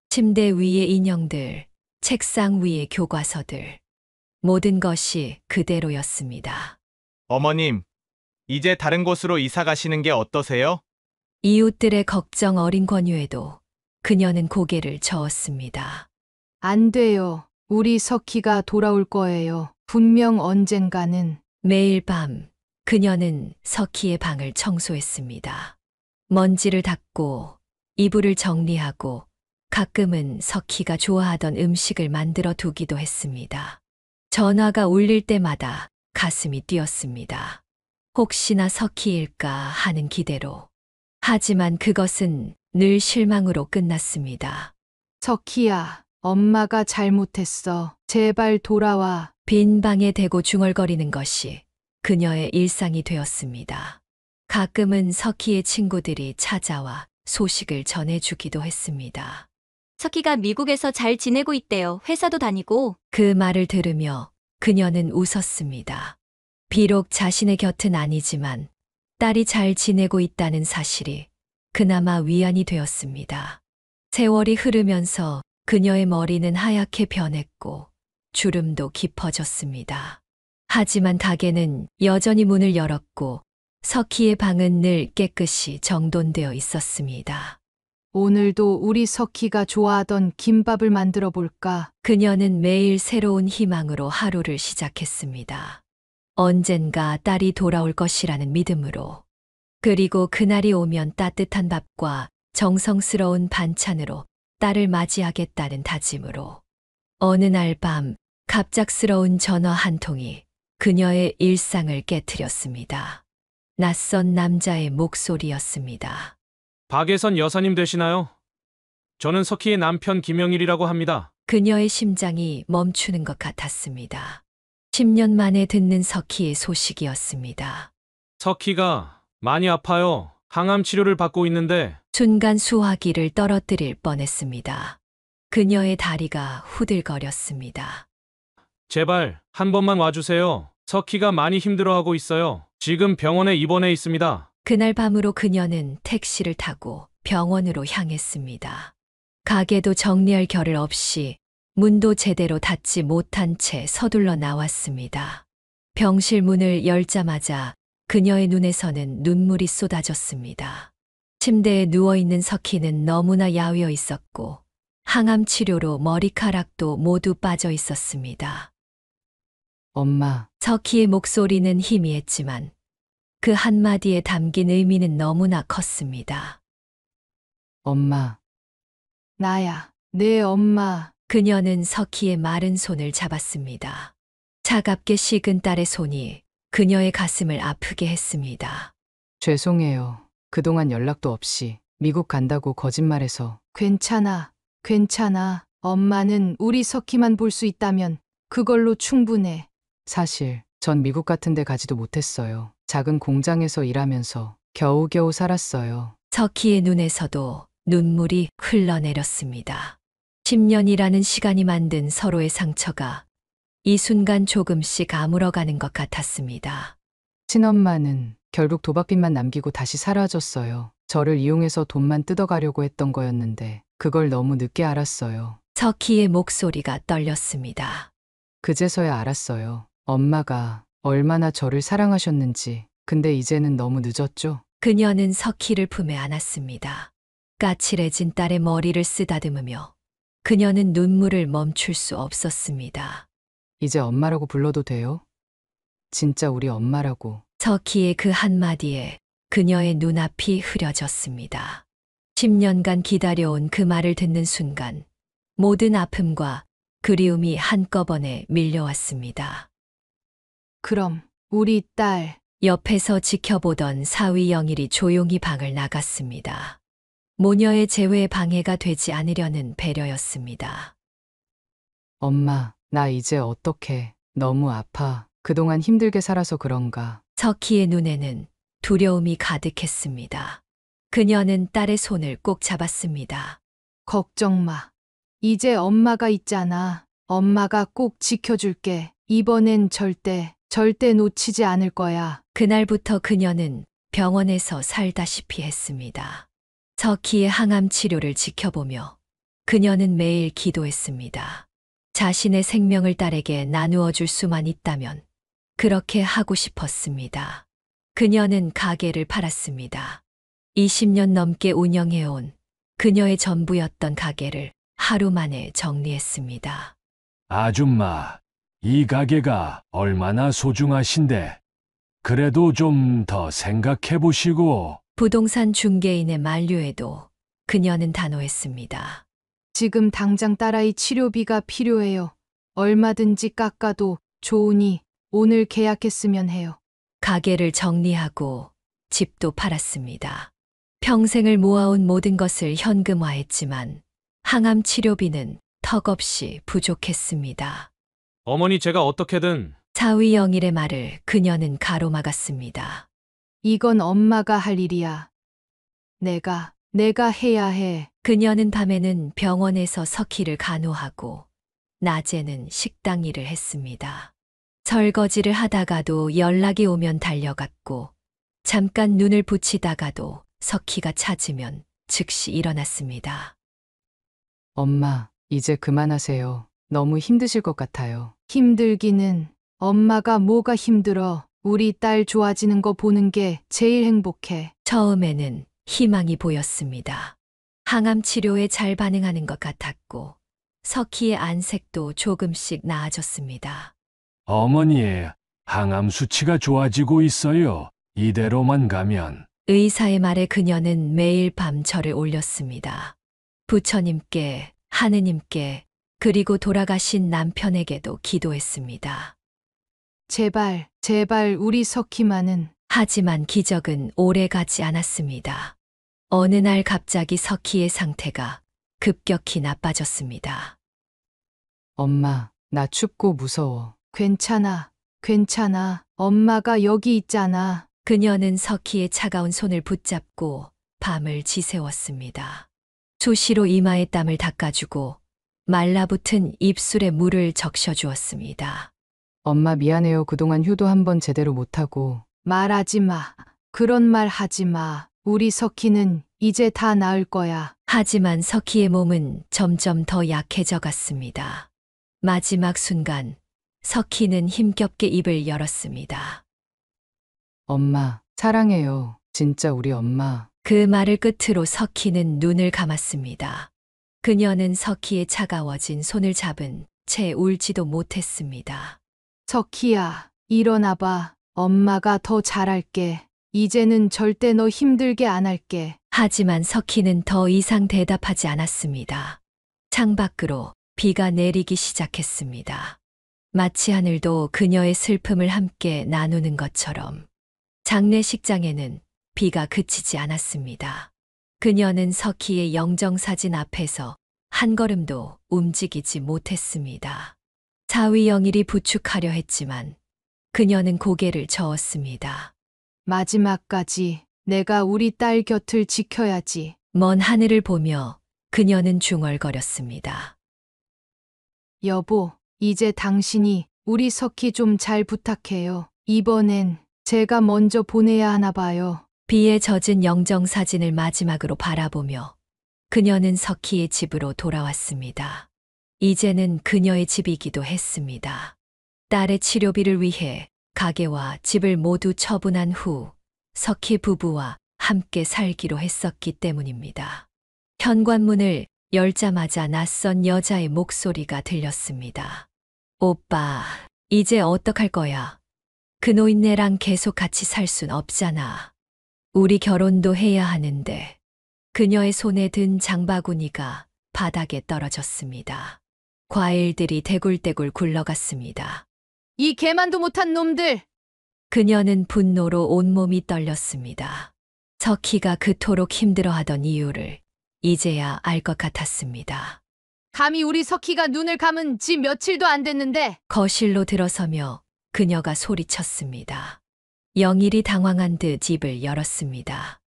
침대 위의 인형들, 책상 위의 교과서들, 모든 것이 그대로였습니다. 어머님, 이제 다른 곳으로 이사 가시는 게 어떠세요? 이웃들의 걱정 어린 권유에도 그녀는 고개를 저었습니다. 안 돼요. 우리 석희가 돌아올 거예요. 분명 언젠가는. 매일 밤 그녀는 석희의 방을 청소했습니다. 먼지를 닦고 이불을 정리하고 가끔은 석희가 좋아하던 음식을 만들어 두기도 했습니다. 전화가 울릴 때마다 가슴이 뛰었습니다. 혹시나 석희일까 하는 기대로. 하지만 그것은 늘 실망으로 끝났습니다. 석희야, 엄마가 잘못했어. 제발 돌아와. 빈 방에 대고 중얼거리는 것이 그녀의 일상이 되었습니다. 가끔은 석희의 친구들이 찾아와 소식을 전해주기도 했습니다. 석희가 미국에서 잘 지내고 있대요. 회사도 다니고. 그 말을 들으며 그녀는 웃었습니다. 비록 자신의 곁은 아니지만 딸이 잘 지내고 있다는 사실이 그나마 위안이 되었습니다. 세월이 흐르면서 그녀의 머리는 하얗게 변했고 주름도 깊어졌습니다. 하지만 가게는 여전히 문을 열었고 석희의 방은 늘 깨끗이 정돈되어 있었습니다. 오늘도 우리 석희가 좋아하던 김밥을 만들어 볼까? 그녀는 매일 새로운 희망으로 하루를 시작했습니다. 언젠가 딸이 돌아올 것이라는 믿음으로. 그리고 그날이 오면 따뜻한 밥과 정성스러운 반찬으로 딸을 맞이하겠다는 다짐으로. 어느 날 밤 갑작스러운 전화 한 통이 그녀의 일상을 깨트렸습니다. 낯선 남자의 목소리였습니다. 박예선 여사님 되시나요? 저는 석희의 남편 김영일이라고 합니다. 그녀의 심장이 멈추는 것 같았습니다. 10년 만에 듣는 석희의 소식이었습니다. 석희가 많이 아파요. 항암 치료를 받고 있는데. 순간 수화기를 떨어뜨릴 뻔했습니다. 그녀의 다리가 후들거렸습니다. 제발 한 번만 와주세요. 석희가 많이 힘들어하고 있어요. 지금 병원에 입원해 있습니다. 그날 밤으로 그녀는 택시를 타고 병원으로 향했습니다. 가게도 정리할 겨를 없이 문도 제대로 닫지 못한 채 서둘러 나왔습니다. 병실 문을 열자마자 그녀의 눈에서는 눈물이 쏟아졌습니다. 침대에 누워있는 석희는 너무나 야위어 있었고 항암 치료로 머리카락도 모두 빠져 있었습니다. 엄마, 석희의 목소리는 희미했지만 그 한마디에 담긴 의미는 너무나 컸습니다. 엄마, 나야, 내 엄마. 그녀는 석희의 마른 손을 잡았습니다. 차갑게 식은 딸의 손이 그녀의 가슴을 아프게 했습니다. 죄송해요. 그동안 연락도 없이 미국 간다고 거짓말해서. 괜찮아, 괜찮아. 엄마는 우리 석희만 볼 수 있다면 그걸로 충분해. 사실 전 미국 같은 데 가지도 못했어요. 작은 공장에서 일하면서 겨우겨우 살았어요. 석희의 눈에서도 눈물이 흘러내렸습니다. 10년이라는 시간이 만든 서로의 상처가 이 순간 조금씩 아물어가는 것 같았습니다. 친엄마는 결국 도박빚만 남기고 다시 사라졌어요. 저를 이용해서 돈만 뜯어가려고 했던 거였는데 그걸 너무 늦게 알았어요. 석희의 목소리가 떨렸습니다. 그제서야 알았어요. 엄마가 얼마나 저를 사랑하셨는지. 근데 이제는 너무 늦었죠? 그녀는 석희를 품에 안았습니다. 까칠해진 딸의 머리를 쓰다듬으며 그녀는 눈물을 멈출 수 없었습니다. 이제 엄마라고 불러도 돼요? 진짜 우리 엄마라고. 석희의 그 한마디에 그녀의 눈앞이 흐려졌습니다. 10년간 기다려온 그 말을 듣는 순간 모든 아픔과 그리움이 한꺼번에 밀려왔습니다. 그럼 우리 딸. 옆에서 지켜보던 사위 영일이 조용히 방을 나갔습니다. 모녀의 재회에 방해가 되지 않으려는 배려였습니다. 엄마, 나 이제 어떡해. 너무 아파. 그동안 힘들게 살아서 그런가. 석희의 눈에는 두려움이 가득했습니다. 그녀는 딸의 손을 꼭 잡았습니다. 걱정 마. 이제 엄마가 있잖아. 엄마가 꼭 지켜줄게. 이번엔 절대 놓치지 않을 거야. 그날부터 그녀는 병원에서 살다시피 했습니다. 석희의 항암 치료를 지켜보며 그녀는 매일 기도했습니다. 자신의 생명을 딸에게 나누어 줄 수만 있다면 그렇게 하고 싶었습니다. 그녀는 가게를 팔았습니다. 20년 넘게 운영해온 그녀의 전부였던 가게를 하루 만에 정리했습니다. 아줌마, 이 가게가 얼마나 소중하신데. 그래도 좀 더 생각해 보시고. 부동산 중개인의 만류에도 그녀는 단호했습니다. 지금 당장 딸아이 치료비가 필요해요. 얼마든지 깎아도 좋으니 오늘 계약했으면 해요. 가게를 정리하고 집도 팔았습니다. 평생을 모아온 모든 것을 현금화했지만 항암 치료비는 턱없이 부족했습니다. 어머니 제가 어떻게든. 사위 영일의 말을 그녀는 가로막았습니다. 이건 엄마가 할 일이야. 내가 해야 해. 그녀는 밤에는 병원에서 석희를 간호하고 낮에는 식당 일을 했습니다. 설거지를 하다가도 연락이 오면 달려갔고 잠깐 눈을 붙이다가도 석희가 찾으면 즉시 일어났습니다. 엄마, 이제 그만하세요. 너무 힘드실 것 같아요. 힘들기는 엄마가 뭐가 힘들어. 우리 딸 좋아지는 거 보는 게 제일 행복해. 처음에는 희망이 보였습니다. 항암 치료에 잘 반응하는 것 같았고 석희의 안색도 조금씩 나아졌습니다. 어머니의 항암 수치가 좋아지고 있어요. 이대로만 가면. 의사의 말에 그녀는 매일 밤 절을 올렸습니다. 부처님께, 하느님께, 그리고 돌아가신 남편에게도 기도했습니다. 제발 우리 석희만은. 하지만 기적은 오래 가지 않았습니다. 어느 날 갑자기 석희의 상태가 급격히 나빠졌습니다. 엄마, 나 춥고 무서워. 괜찮아. 엄마가 여기 있잖아. 그녀는 석희의 차가운 손을 붙잡고 밤을 지새웠습니다. 수시로 이마에 땀을 닦아주고 말라붙은 입술에 물을 적셔주었습니다. 엄마 미안해요. 그동안 효도 한번 제대로 못하고. 말하지 마. 그런 말 하지 마. 우리 석희는 이제 다 나을 거야. 하지만 석희의 몸은 점점 더 약해져 갔습니다. 마지막 순간 석희는 힘겹게 입을 열었습니다. 엄마, 사랑해요. 진짜 우리 엄마. 그 말을 끝으로 석희는 눈을 감았습니다. 그녀는 석희의 차가워진 손을 잡은 채 울지도 못했습니다. 석희야, 일어나봐. 엄마가 더 잘할게. 이제는 절대 너 힘들게 안 할게. 하지만 석희는 더 이상 대답하지 않았습니다. 창밖으로 비가 내리기 시작했습니다. 마치 하늘도 그녀의 슬픔을 함께 나누는 것처럼 장례식장에는 비가 그치지 않았습니다. 그녀는 석희의 영정사진 앞에서 한 걸음도 움직이지 못했습니다. 사위 영일이 부축하려 했지만 그녀는 고개를 저었습니다. 마지막까지 내가 우리 딸 곁을 지켜야지. 먼 하늘을 보며 그녀는 중얼거렸습니다. 여보, 이제 당신이 우리 석희 좀 잘 부탁해요. 이번엔 제가 먼저 보내야 하나 봐요. 비에 젖은 영정사진을 마지막으로 바라보며 그녀는 석희의 집으로 돌아왔습니다. 이제는 그녀의 집이기도 했습니다. 딸의 치료비를 위해 가게와 집을 모두 처분한 후 석희 부부와 함께 살기로 했었기 때문입니다. 현관문을 열자마자 낯선 여자의 목소리가 들렸습니다. 오빠, 이제 어떡할 거야? 그 노인네랑 계속 같이 살 순 없잖아. 우리 결혼도 해야 하는데. 그녀의 손에 든 장바구니가 바닥에 떨어졌습니다. 과일들이 대굴대굴 굴러갔습니다. 이 개만도 못한 놈들! 그녀는 분노로 온몸이 떨렸습니다. 석희가 그토록 힘들어하던 이유를 이제야 알 것 같았습니다. 감히 우리 석희가 눈을 감은 지 며칠도 안 됐는데. 거실로 들어서며 그녀가 소리쳤습니다. 영일이 당황한 듯 입을 열었습니다.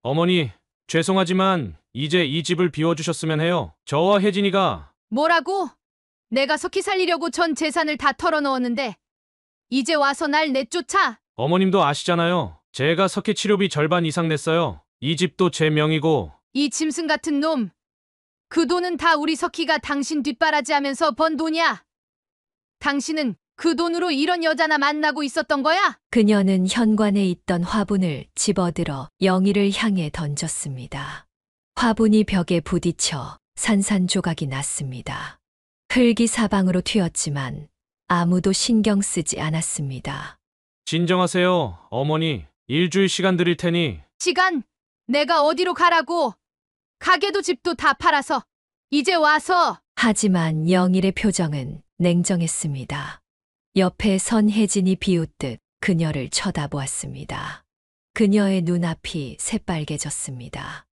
어머니, 죄송하지만 이제 이 집을 비워주셨으면 해요. 저와 혜진이가. 뭐라고? 내가 석희 살리려고 전 재산을 다 털어넣었는데 이제 와서 날 내쫓아? 어머님도 아시잖아요. 제가 석희 치료비 절반 이상 냈어요. 이 집도 제 명이고. 이 짐승 같은 놈. 그 돈은 다 우리 석희가 당신 뒷바라지하면서 번 돈이야. 당신은 그 돈으로 이런 여자나 만나고 있었던 거야? 그녀는 현관에 있던 화분을 집어들어 영희를 향해 던졌습니다. 화분이 벽에 부딪혀 산산조각이 났습니다. 흙이 사방으로 튀었지만 아무도 신경 쓰지 않았습니다. 진정하세요, 어머니. 일주일 시간 드릴 테니. 시간? 내가 어디로 가라고? 가게도 집도 다 팔아서 이제 와서. 하지만 영일의 표정은 냉정했습니다. 옆에 선 혜진이 비웃듯 그녀를 쳐다보았습니다. 그녀의 눈앞이 새빨개졌습니다.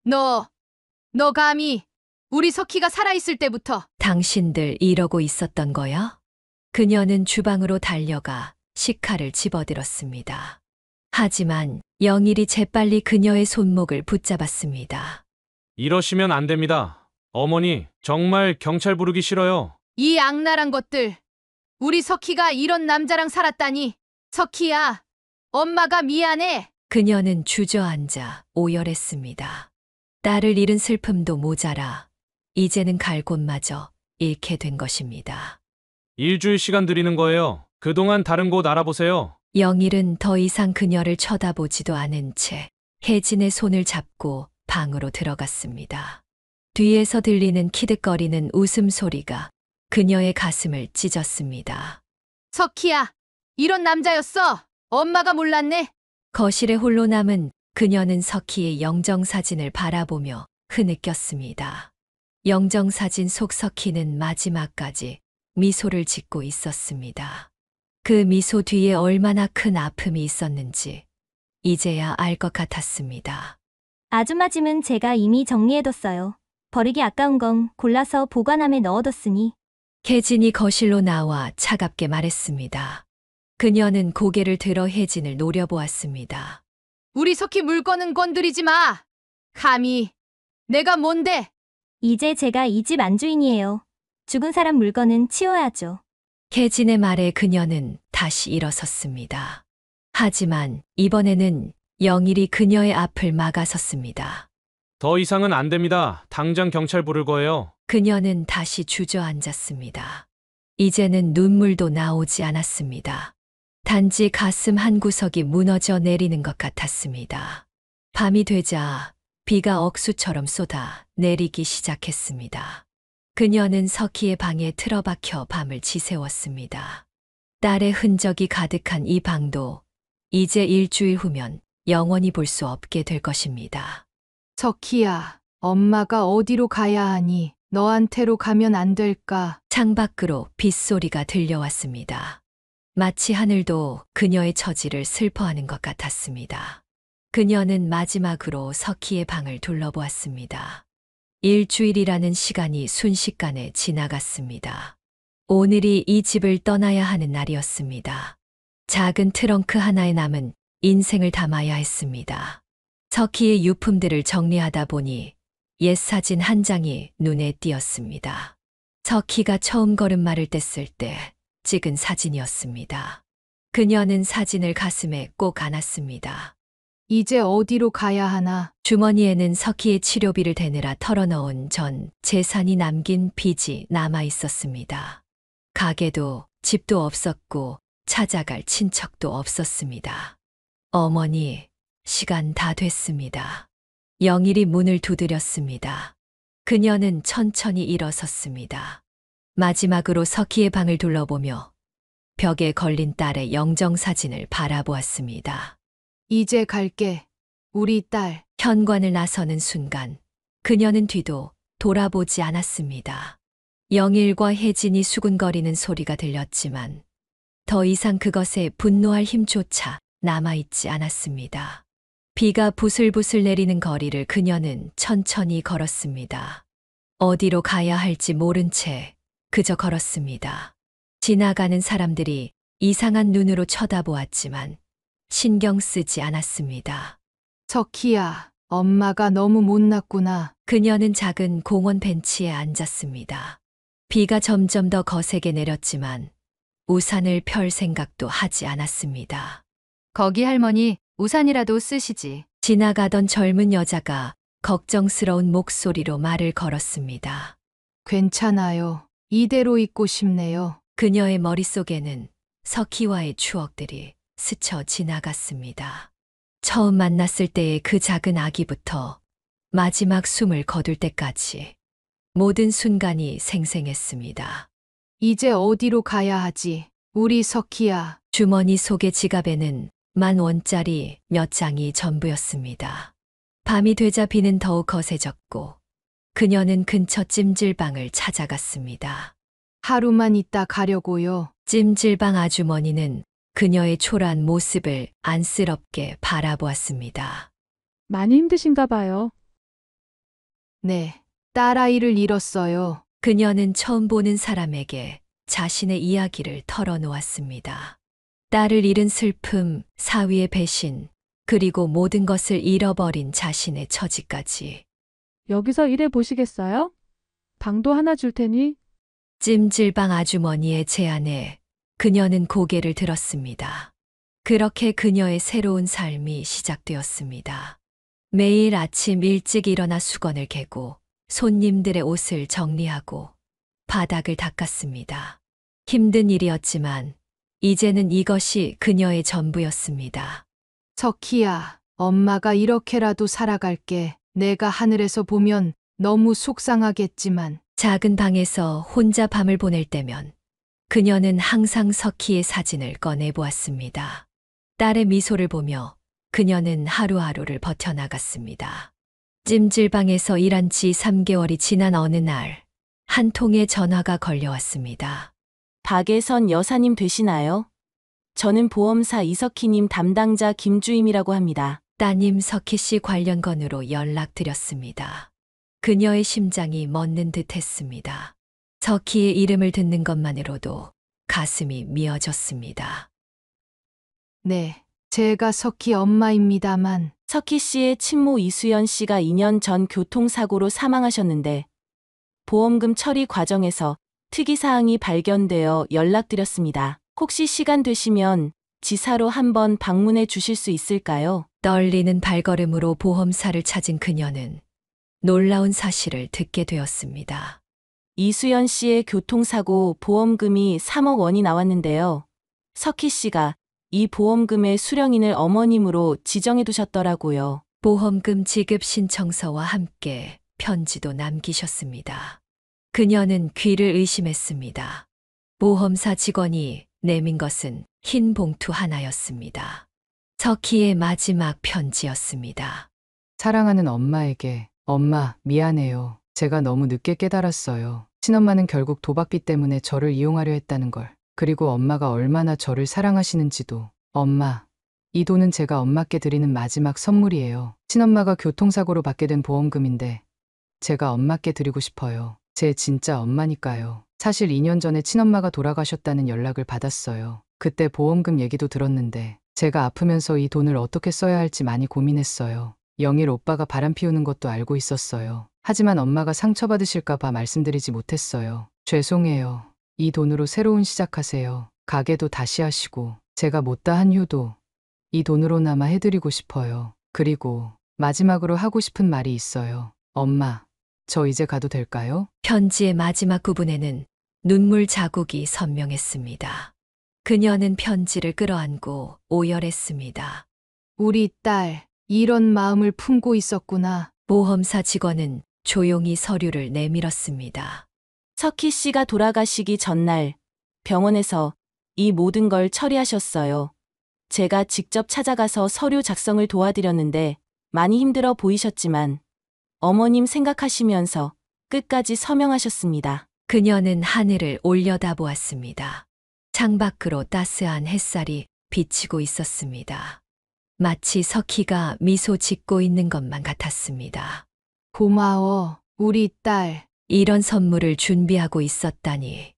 너 감히 우리 석희가 살아있을 때부터. 당신들 이러고 있었던 거야? 그녀는 주방으로 달려가 식칼을 집어들었습니다. 하지만 영일이 재빨리 그녀의 손목을 붙잡았습니다. 이러시면 안 됩니다. 어머니, 정말 경찰 부르기 싫어요. 이 악랄한 것들. 우리 석희가 이런 남자랑 살았다니. 석희야, 엄마가 미안해. 그녀는 주저앉아 오열했습니다. 딸을 잃은 슬픔도 모자라 이제는 갈 곳마저 잃게 된 것입니다. 일주일 시간 드리는 거예요. 그동안 다른 곳 알아보세요. 영일은 더 이상 그녀를 쳐다보지도 않은 채 혜진의 손을 잡고 방으로 들어갔습니다. 뒤에서 들리는 키득거리는 웃음소리가 그녀의 가슴을 찢었습니다. 석희야, 이런 남자였어. 엄마가 몰랐네. 거실에 홀로 남은 그녀는 석희의 영정사진을 바라보며 흐느꼈습니다. 영정사진 속 석희는 마지막까지 미소를 짓고 있었습니다. 그 미소 뒤에 얼마나 큰 아픔이 있었는지 이제야 알 것 같았습니다. 아줌마 짐은 제가 이미 정리해뒀어요. 버리기 아까운 건 골라서 보관함에 넣어뒀으니. 혜진이 거실로 나와 차갑게 말했습니다. 그녀는 고개를 들어 혜진을 노려보았습니다. 우리 석희 물건은 건드리지 마. 감히. 내가 뭔데? 이제 제가 이 집 안주인이에요. 죽은 사람 물건은 치워야죠. 혜진의 말에 그녀는 다시 일어섰습니다. 하지만 이번에는 영일이 그녀의 앞을 막아섰습니다. 더 이상은 안 됩니다. 당장 경찰 부를 거예요. 그녀는 다시 주저앉았습니다. 이제는 눈물도 나오지 않았습니다. 단지 가슴 한 구석이 무너져 내리는 것 같았습니다. 밤이 되자 비가 억수처럼 쏟아 내리기 시작했습니다. 그녀는 석희의 방에 틀어박혀 밤을 지새웠습니다. 딸의 흔적이 가득한 이 방도 이제 일주일 후면 영원히 볼 수 없게 될 것입니다. 석희야, 엄마가 어디로 가야 하니? 너한테로 가면 안 될까? 창밖으로 빗소리가 들려왔습니다. 마치 하늘도 그녀의 처지를 슬퍼하는 것 같았습니다. 그녀는 마지막으로 석희의 방을 둘러보았습니다. 일주일이라는 시간이 순식간에 지나갔습니다. 오늘이 이 집을 떠나야 하는 날이었습니다. 작은 트렁크 하나에 남은 인생을 담아야 했습니다. 석희의 유품들을 정리하다 보니 옛 사진 한 장이 눈에 띄었습니다. 석희가 처음 걸음마를 뗐을 때 찍은 사진이었습니다. 그녀는 사진을 가슴에 꼭 안았습니다. 이제 어디로 가야 하나? 주머니에는 석희의 치료비를 대느라 털어넣은 전 재산이 남긴 빚이 남아 있었습니다. 가게도 집도 없었고 찾아갈 친척도 없었습니다. 어머니, 시간 다 됐습니다. 영일이 문을 두드렸습니다. 그녀는 천천히 일어섰습니다. 마지막으로 석희의 방을 둘러보며 벽에 걸린 딸의 영정사진을 바라보았습니다. 이제 갈게. 우리 딸. 현관을 나서는 순간 그녀는 뒤도 돌아보지 않았습니다. 영일과 혜진이 수군거리는 소리가 들렸지만 더 이상 그것에 분노할 힘조차 남아있지 않았습니다. 비가 부슬부슬 내리는 거리를 그녀는 천천히 걸었습니다. 어디로 가야 할지 모른 채 그저 걸었습니다. 지나가는 사람들이 이상한 눈으로 쳐다보았지만 신경 쓰지 않았습니다. 석희야, 엄마가 너무 못났구나. 그녀는 작은 공원 벤치에 앉았습니다. 비가 점점 더 거세게 내렸지만 우산을 펼 생각도 하지 않았습니다. 거기 할머니, 우산이라도 쓰시지. 지나가던 젊은 여자가 걱정스러운 목소리로 말을 걸었습니다. 괜찮아요. 이대로 있고 싶네요. 그녀의 머릿속에는 석희와의 추억들이 스쳐 지나갔습니다. 처음 만났을 때의 그 작은 아기부터 마지막 숨을 거둘 때까지 모든 순간이 생생했습니다. 이제 어디로 가야 하지? 우리 석희야. 주머니 속의 지갑에는 10,000원짜리 몇 장이 전부였습니다. 밤이 되자 비는 더욱 거세졌고 그녀는 근처 찜질방을 찾아갔습니다. 하루만 있다 가려고요. 찜질방 아주머니는 그녀의 초라한 모습을 안쓰럽게 바라보았습니다. 많이 힘드신가 봐요. 네, 딸아이를 잃었어요. 그녀는 처음 보는 사람에게 자신의 이야기를 털어놓았습니다. 딸을 잃은 슬픔, 사위의 배신, 그리고 모든 것을 잃어버린 자신의 처지까지. 여기서 일해 보시겠어요? 방도 하나 줄 테니. 찜질방 아주머니의 제안에 그녀는 고개를 들었습니다. 그렇게 그녀의 새로운 삶이 시작되었습니다. 매일 아침 일찍 일어나 수건을 개고 손님들의 옷을 정리하고 바닥을 닦았습니다. 힘든 일이었지만 이제는 이것이 그녀의 전부였습니다. 석희야, 엄마가 이렇게라도 살아갈게. 내가 하늘에서 보면 너무 속상하겠지만. 작은 방에서 혼자 밤을 보낼 때면 그녀는 항상 석희의 사진을 꺼내보았습니다. 딸의 미소를 보며 그녀는 하루하루를 버텨나갔습니다. 찜질방에서 일한 지 3개월이 지난 어느 날, 한 통의 전화가 걸려왔습니다. 박예선 여사님 되시나요? 저는 보험사 이석희님 담당자 김주임이라고 합니다. 따님 석희 씨 관련 건으로 연락드렸습니다. 그녀의 심장이 멎는 듯 했습니다. 석희의 이름을 듣는 것만으로도 가슴이 미어졌습니다. 네, 제가 석희 엄마입니다만. 석희 씨의 친모 이수연 씨가 2년 전 교통사고로 사망하셨는데 보험금 처리 과정에서 특이사항이 발견되어 연락드렸습니다. 혹시 시간 되시면 지사로 한번 방문해 주실 수 있을까요? 떨리는 발걸음으로 보험사를 찾은 그녀는 놀라운 사실을 듣게 되었습니다. 이수연 씨의 교통사고 보험금이 3억 원이 나왔는데요. 석희 씨가 이 보험금의 수령인을 어머님으로 지정해 두셨더라고요. 보험금 지급 신청서와 함께 편지도 남기셨습니다. 그녀는 귀를 의심했습니다. 보험사 직원이 내민 것은 흰 봉투 하나였습니다. 석희의 마지막 편지였습니다. 사랑하는 엄마에게, 엄마, 미안해요. 제가 너무 늦게 깨달았어요. 친엄마는 결국 도박비 때문에 저를 이용하려 했다는 걸. 그리고 엄마가 얼마나 저를 사랑하시는지도. 엄마, 이 돈은 제가 엄마께 드리는 마지막 선물이에요. 친엄마가 교통사고로 받게 된 보험금인데 제가 엄마께 드리고 싶어요. 제 진짜 엄마니까요. 사실 2년 전에 친엄마가 돌아가셨다는 연락을 받았어요. 그때 보험금 얘기도 들었는데 제가 아프면서 이 돈을 어떻게 써야 할지 많이 고민했어요. 영일 오빠가 바람 피우는 것도 알고 있었어요. 하지만 엄마가 상처받으실까 봐 말씀드리지 못했어요. 죄송해요. 이 돈으로 새로운 시작하세요. 가게도 다시 하시고 제가 못다 한 효도 이 돈으로나마 해드리고 싶어요. 그리고 마지막으로 하고 싶은 말이 있어요. 엄마, 저 이제 가도 될까요? 편지의 마지막 구분에는 눈물 자국이 선명했습니다. 그녀는 편지를 끌어안고 오열했습니다. 우리 딸, 이런 마음을 품고 있었구나. 보험사 직원은 조용히 서류를 내밀었습니다. 석희 씨가 돌아가시기 전날 병원에서 이 모든 걸 처리하셨어요. 제가 직접 찾아가서 서류 작성을 도와드렸는데 많이 힘들어 보이셨지만 어머님 생각하시면서 끝까지 서명하셨습니다. 그녀는 하늘을 올려다보았습니다. 창밖으로 따스한 햇살이 비치고 있었습니다. 마치 석희가 미소 짓고 있는 것만 같았습니다. 고마워, 우리 딸. 이런 선물을 준비하고 있었다니.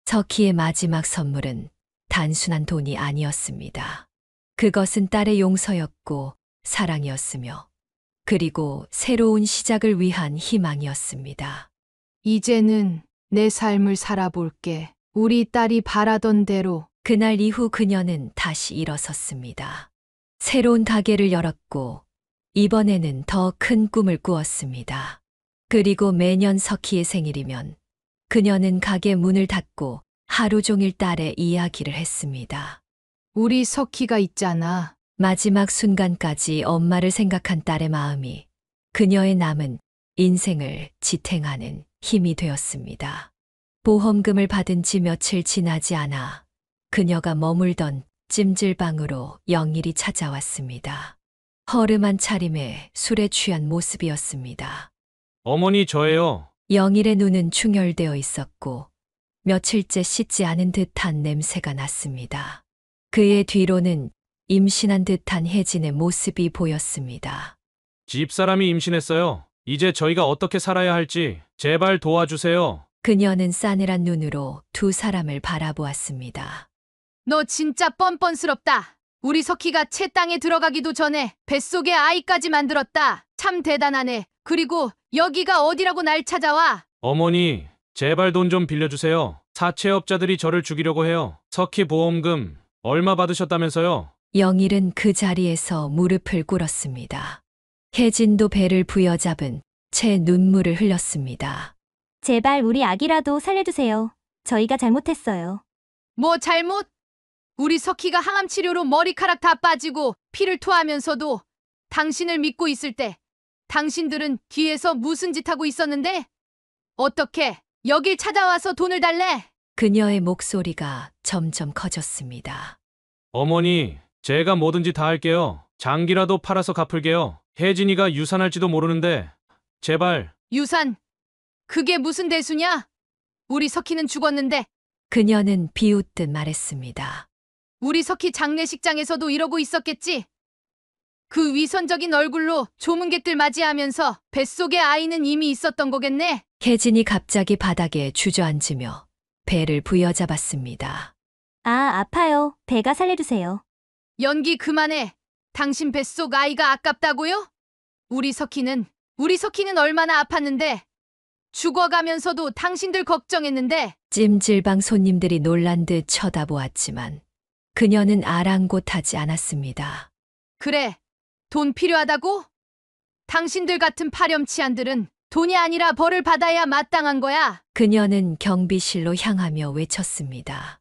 석희의 마지막 선물은 단순한 돈이 아니었습니다. 그것은 딸의 용서였고 사랑이었으며 그리고 새로운 시작을 위한 희망이었습니다. 이제는 내 삶을 살아볼게. 우리 딸이 바라던 대로. 그날 이후 그녀는 다시 일어섰습니다. 새로운 가게를 열었고 이번에는 더 큰 꿈을 꾸었습니다. 그리고 매년 석희의 생일이면 그녀는 가게 문을 닫고 하루 종일 딸의 이야기를 했습니다. 우리 석희가 있잖아. 마지막 순간까지 엄마를 생각한 딸의 마음이 그녀의 남은 인생을 지탱하는 힘이 되었습니다. 보험금을 받은 지 며칠 지나지 않아 그녀가 머물던 찜질방으로 영일이 찾아왔습니다. 허름한 차림에 술에 취한 모습이었습니다. 어머니 저예요. 영일의 눈은 충혈되어 있었고 며칠째 씻지 않은 듯한 냄새가 났습니다. 그의 뒤로는 임신한 듯한 혜진의 모습이 보였습니다. 집사람이 임신했어요. 이제 저희가 어떻게 살아야 할지 제발 도와주세요. 그녀는 싸늘한 눈으로 두 사람을 바라보았습니다. 너 진짜 뻔뻔스럽다. 우리 석희가 채 땅에 들어가기도 전에 뱃속에 아이까지 만들었다. 참 대단하네. 그리고 여기가 어디라고 날 찾아와. 어머니, 제발 돈 좀 빌려주세요. 사채업자들이 저를 죽이려고 해요. 석희 보험금 얼마 받으셨다면서요? 영일은 그 자리에서 무릎을 꿇었습니다. 혜진도 배를 부여잡은 채 눈물을 흘렸습니다. 제발 우리 아기라도 살려주세요. 저희가 잘못했어요. 뭐 잘못? 우리 석희가 항암 치료로 머리카락 다 빠지고 피를 토하면서도 당신을 믿고 있을 때 당신들은 뒤에서 무슨 짓 하고 있었는데? 어떻게 여길 찾아와서 돈을 달래? 그녀의 목소리가 점점 커졌습니다. 어머니, 제가 뭐든지 다 할게요. 장기라도 팔아서 갚을게요. 혜진이가 유산할지도 모르는데 제발. 유산? 그게 무슨 대수냐? 우리 석희는 죽었는데. 그녀는 비웃듯 말했습니다. 우리 석희 장례식장에서도 이러고 있었겠지? 그 위선적인 얼굴로 조문객들 맞이하면서 뱃속에 아이는 이미 있었던 거겠네? 혜진이 갑자기 바닥에 주저앉으며 배를 부여잡았습니다. 아, 아파요. 배가 살려주세요. 연기 그만해. 당신 뱃속 아이가 아깝다고요? 우리 석희는 얼마나 아팠는데. 죽어가면서도 당신들 걱정했는데 찜질방 손님들이 놀란 듯 쳐다보았지만 그녀는 아랑곳하지 않았습니다. 그래, 돈 필요하다고? 당신들 같은 파렴치한들은 돈이 아니라 벌을 받아야 마땅한 거야. 그녀는 경비실로 향하며 외쳤습니다.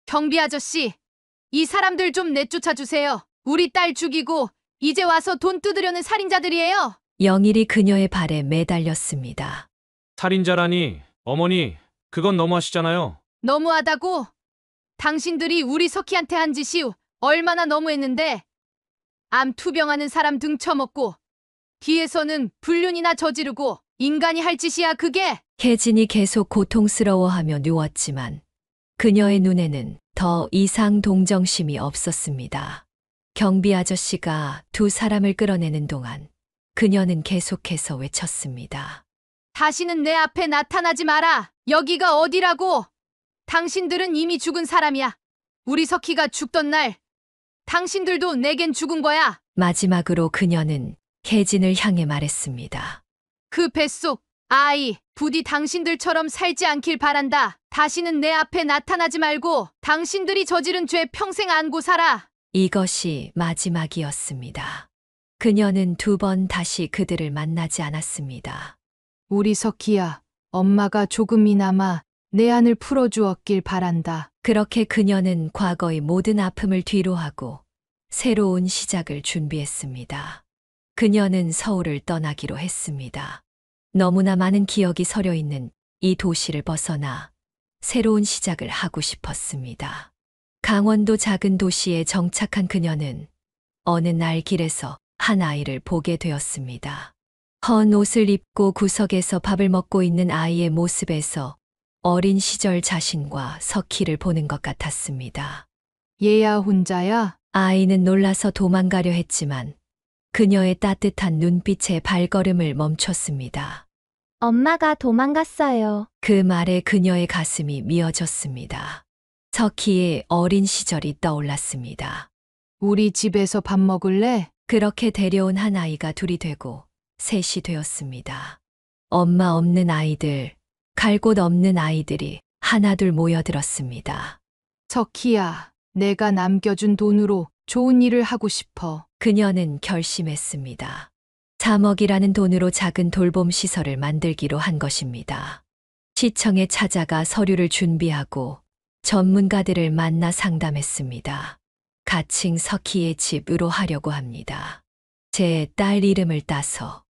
경비 아저씨, 이 사람들 좀 내쫓아 주세요. 우리 딸 죽이고 이제 와서 돈 뜯으려는 살인자들이에요. 영일이 그녀의 발에 매달렸습니다. 살인자라니, 어머니, 그건 너무하시잖아요. 너무하다고? 당신들이 우리 석희한테 한 짓이 얼마나 너무했는데. 암 투병하는 사람 등쳐먹고 뒤에서는 불륜이나 저지르고 인간이 할 짓이야 그게. 혜진이 계속 고통스러워하며 누웠지만 그녀의 눈에는 더 이상 동정심이 없었습니다. 경비 아저씨가 두 사람을 끌어내는 동안 그녀는 계속해서 외쳤습니다. 다시는 내 앞에 나타나지 마라. 여기가 어디라고? 당신들은 이미 죽은 사람이야. 우리 석희가 죽던 날 당신들도 내겐 죽은 거야. 마지막으로 그녀는 혜진을 향해 말했습니다. 그 뱃속 아이 부디 당신들처럼 살지 않길 바란다. 다시는 내 앞에 나타나지 말고 당신들이 저지른 죄 평생 안고 살아. 이것이 마지막이었습니다. 그녀는 두 번 다시 그들을 만나지 않았습니다. 우리 석희야, 엄마가 조금이나마 내 안을 풀어주었길 바란다. 그렇게 그녀는 과거의 모든 아픔을 뒤로하고 새로운 시작을 준비했습니다. 그녀는 서울을 떠나기로 했습니다. 너무나 많은 기억이 서려 있는 이 도시를 벗어나 새로운 시작을 하고 싶었습니다. 강원도 작은 도시에 정착한 그녀는 어느 날 길에서 한 아이를 보게 되었습니다. 헌 옷을 입고 구석에서 밥을 먹고 있는 아이의 모습에서 어린 시절 자신과 석희를 보는 것 같았습니다. 얘야 혼자야? 아이는 놀라서 도망가려 했지만 그녀의 따뜻한 눈빛에 발걸음을 멈췄습니다. 엄마가 도망갔어요. 그 말에 그녀의 가슴이 미어졌습니다. 석희의 어린 시절이 떠올랐습니다. 우리 집에서 밥 먹을래? 그렇게 데려온 한 아이가 둘이 되고 셋이 되었습니다. 엄마 없는 아이들, 갈 곳 없는 아이들이 하나둘 모여들었습니다. 석희야, 내가 남겨준 돈으로 좋은 일을 하고 싶어. 그녀는 결심했습니다. 3억이라는 돈으로 작은 돌봄 시설을 만들기로 한 것입니다. 시청에 찾아가 서류를 준비하고 전문가들을 만나 상담했습니다. 가칭 석희의 집으로 하려고 합니다. 제 딸 이름을 따서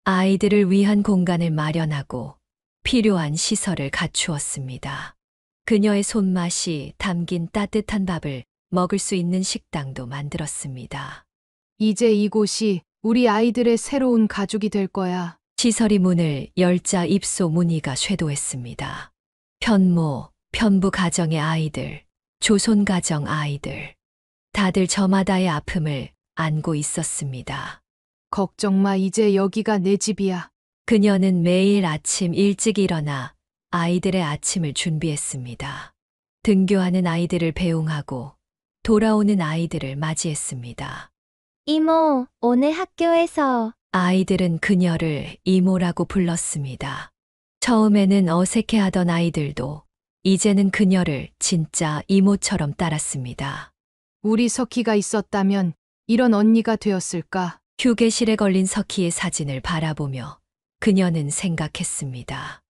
아이들을 위한 공간을 마련하고 필요한 시설을 갖추었습니다. 그녀의 손맛이 담긴 따뜻한 밥을 먹을 수 있는 식당도 만들었습니다. 이제 이곳이 우리 아이들의 새로운 가족이 될 거야. 시설이 문을 열자 입소 문의가 쇄도했습니다. 편모, 편부 가정의 아이들, 조손 가정 아이들. 다들 저마다의 아픔을 안고 있었습니다. 걱정 마, 이제 여기가 내 집이야. 그녀는 매일 아침 일찍 일어나 아이들의 아침을 준비했습니다. 등교하는 아이들을 배웅하고 돌아오는 아이들을 맞이했습니다. 이모, 오늘 학교에서 아이들은 그녀를 이모라고 불렀습니다. 처음에는 어색해하던 아이들도 이제는 그녀를 진짜 이모처럼 따랐습니다. 우리 석희가 있었다면 이런 언니가 되었을까? 휴게실에 걸린 석희의 사진을 바라보며 그녀는 생각했습니다.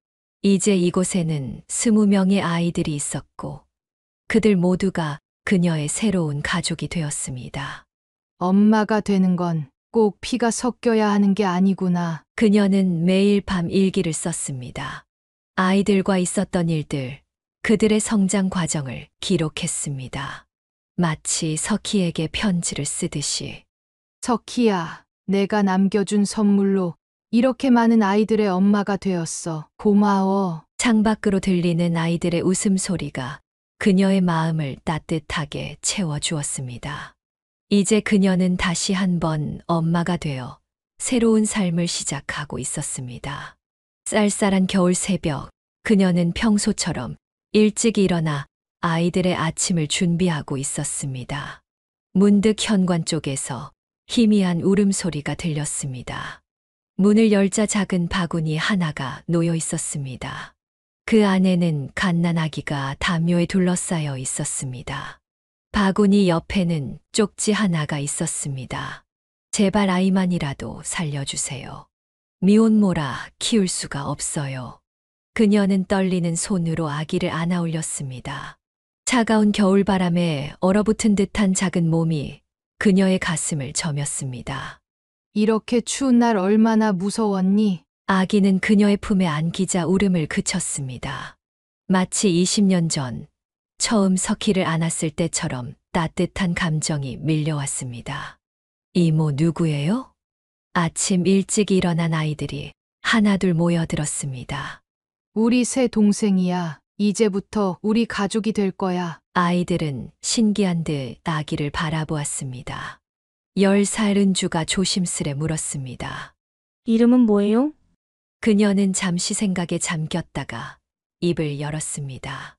이제 이곳에는 20명의 아이들이 있었고 그들 모두가 그녀의 새로운 가족이 되었습니다. 엄마가 되는 건 꼭 피가 섞여야 하는 게 아니구나. 그녀는 매일 밤 일기를 썼습니다. 아이들과 있었던 일들, 그들의 성장 과정을 기록했습니다. 마치 석희에게 편지를 쓰듯이. 석희야, 내가 남겨준 선물로 이렇게 많은 아이들의 엄마가 되었어. 고마워. 창밖으로 들리는 아이들의 웃음소리가 그녀의 마음을 따뜻하게 채워주었습니다. 이제 그녀는 다시 한번 엄마가 되어 새로운 삶을 시작하고 있었습니다. 쌀쌀한 겨울 새벽, 그녀는 평소처럼 일찍 일어나 아이들의 아침을 준비하고 있었습니다. 문득 현관 쪽에서 희미한 울음소리가 들렸습니다. 문을 열자 작은 바구니 하나가 놓여 있었습니다. 그 안에는 갓난아기가 담요에 둘러싸여 있었습니다. 바구니 옆에는 쪽지 하나가 있었습니다. 제발 아이만이라도 살려주세요. 미혼모라 키울 수가 없어요. 그녀는 떨리는 손으로 아기를 안아 올렸습니다. 차가운 겨울바람에 얼어붙은 듯한 작은 몸이 그녀의 가슴을 저몄습니다. 이렇게 추운 날 얼마나 무서웠니? 아기는 그녀의 품에 안기자 울음을 그쳤습니다. 마치 20년 전 처음 석희를 안았을 때처럼 따뜻한 감정이 밀려왔습니다. 이모 누구예요? 아침 일찍 일어난 아이들이 하나둘 모여들었습니다. 우리 새 동생이야. 이제부터 우리 가족이 될 거야. 아이들은 신기한 듯 아기를 바라보았습니다. 10살 은주가 조심스레 물었습니다. 이름은 뭐예요? 그녀는 잠시 생각에 잠겼다가 입을 열었습니다.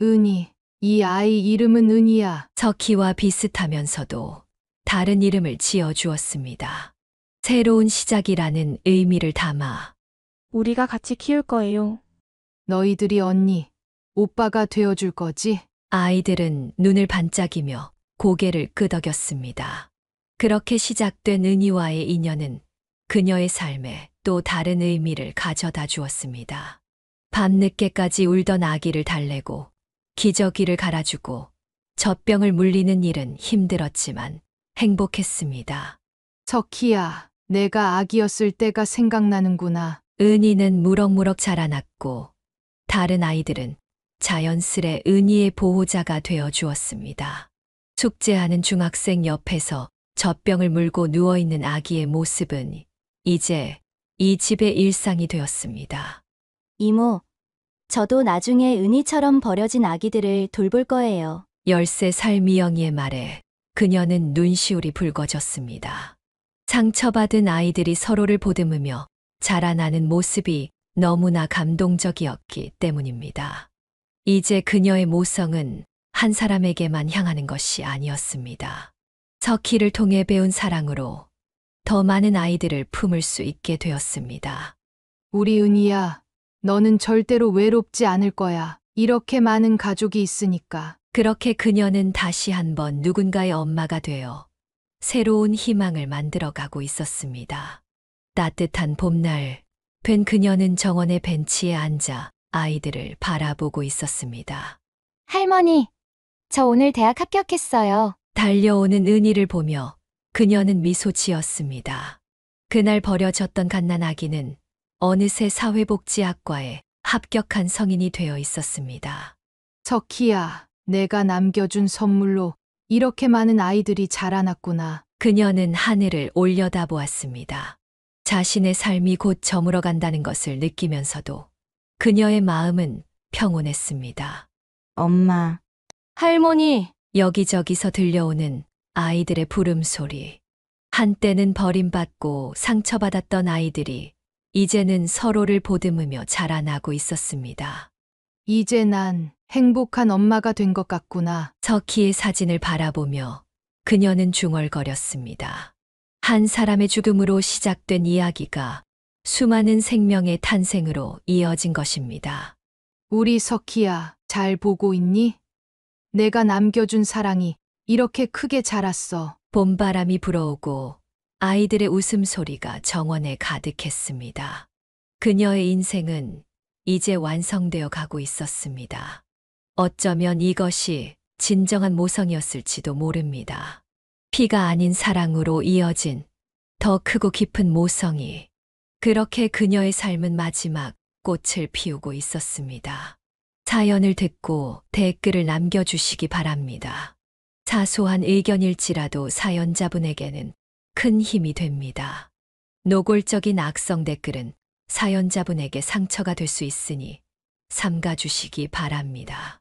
은희. 이 아이 이름은 은희야. 석희와 비슷하면서도 다른 이름을 지어주었습니다. 새로운 시작이라는 의미를 담아 우리가 같이 키울 거예요. 너희들이 언니, 오빠가 되어줄 거지? 아이들은 눈을 반짝이며 고개를 끄덕였습니다. 그렇게 시작된 은희와의 인연은 그녀의 삶에 또 다른 의미를 가져다 주었습니다. 밤늦게까지 울던 아기를 달래고 기저귀를 갈아주고 젖병을 물리는 일은 힘들었지만 행복했습니다. 석희야, 내가 아기였을 때가 생각나는구나. 은희는 무럭무럭 자라났고 다른 아이들은 자연스레 은희의 보호자가 되어 주었습니다. 숙제하는 중학생 옆에서 젖병을 물고 누워있는 아기의 모습은 이제 이 집의 일상이 되었습니다. 이모, 저도 나중에 은희처럼 버려진 아기들을 돌볼 거예요. 13살 미영이의 말에 그녀는 눈시울이 붉어졌습니다. 상처받은 아이들이 서로를 보듬으며 자라나는 모습이 너무나 감동적이었기 때문입니다. 이제 그녀의 모성은 한 사람에게만 향하는 것이 아니었습니다. 석희를 통해 배운 사랑으로 더 많은 아이들을 품을 수 있게 되었습니다. 우리 은희야, 너는 절대로 외롭지 않을 거야. 이렇게 많은 가족이 있으니까. 그렇게 그녀는 다시 한번 누군가의 엄마가 되어 새로운 희망을 만들어가고 있었습니다. 따뜻한 봄날, 된 그녀는 정원의 벤치에 앉아 아이들을 바라보고 있었습니다. 할머니, 저 오늘 대학 합격했어요. 달려오는 은희를 보며 그녀는 미소 지었습니다. 그날 버려졌던 갓난아기는 어느새 사회복지학과에 합격한 성인이 되어 있었습니다. 석희야, 내가 남겨준 선물로 이렇게 많은 아이들이 자라났구나. 그녀는 하늘을 올려다보았습니다. 자신의 삶이 곧 저물어 간다는 것을 느끼면서도 그녀의 마음은 평온했습니다. 엄마. 할머니. 여기저기서 들려오는 아이들의 부름소리. 한때는 버림받고 상처받았던 아이들이 이제는 서로를 보듬으며 자라나고 있었습니다. 이제 난 행복한 엄마가 된 것 같구나. 석희의 사진을 바라보며 그녀는 중얼거렸습니다. 한 사람의 죽음으로 시작된 이야기가 수많은 생명의 탄생으로 이어진 것입니다. 우리 석희야, 잘 보고 있니? 내가 남겨준 사랑이 이렇게 크게 자랐어. 봄바람이 불어오고 아이들의 웃음소리가 정원에 가득했습니다. 그녀의 인생은 이제 완성되어 가고 있었습니다. 어쩌면 이것이 진정한 모성이었을지도 모릅니다. 피가 아닌 사랑으로 이어진 더 크고 깊은 모성이 그렇게 그녀의 삶은 마지막 꽃을 피우고 있었습니다. 사연을 듣고 댓글을 남겨주시기 바랍니다. 사소한 의견일지라도 사연자분에게는 큰 힘이 됩니다. 노골적인 악성 댓글은 사연자분에게 상처가 될 수 있으니 삼가주시기 바랍니다.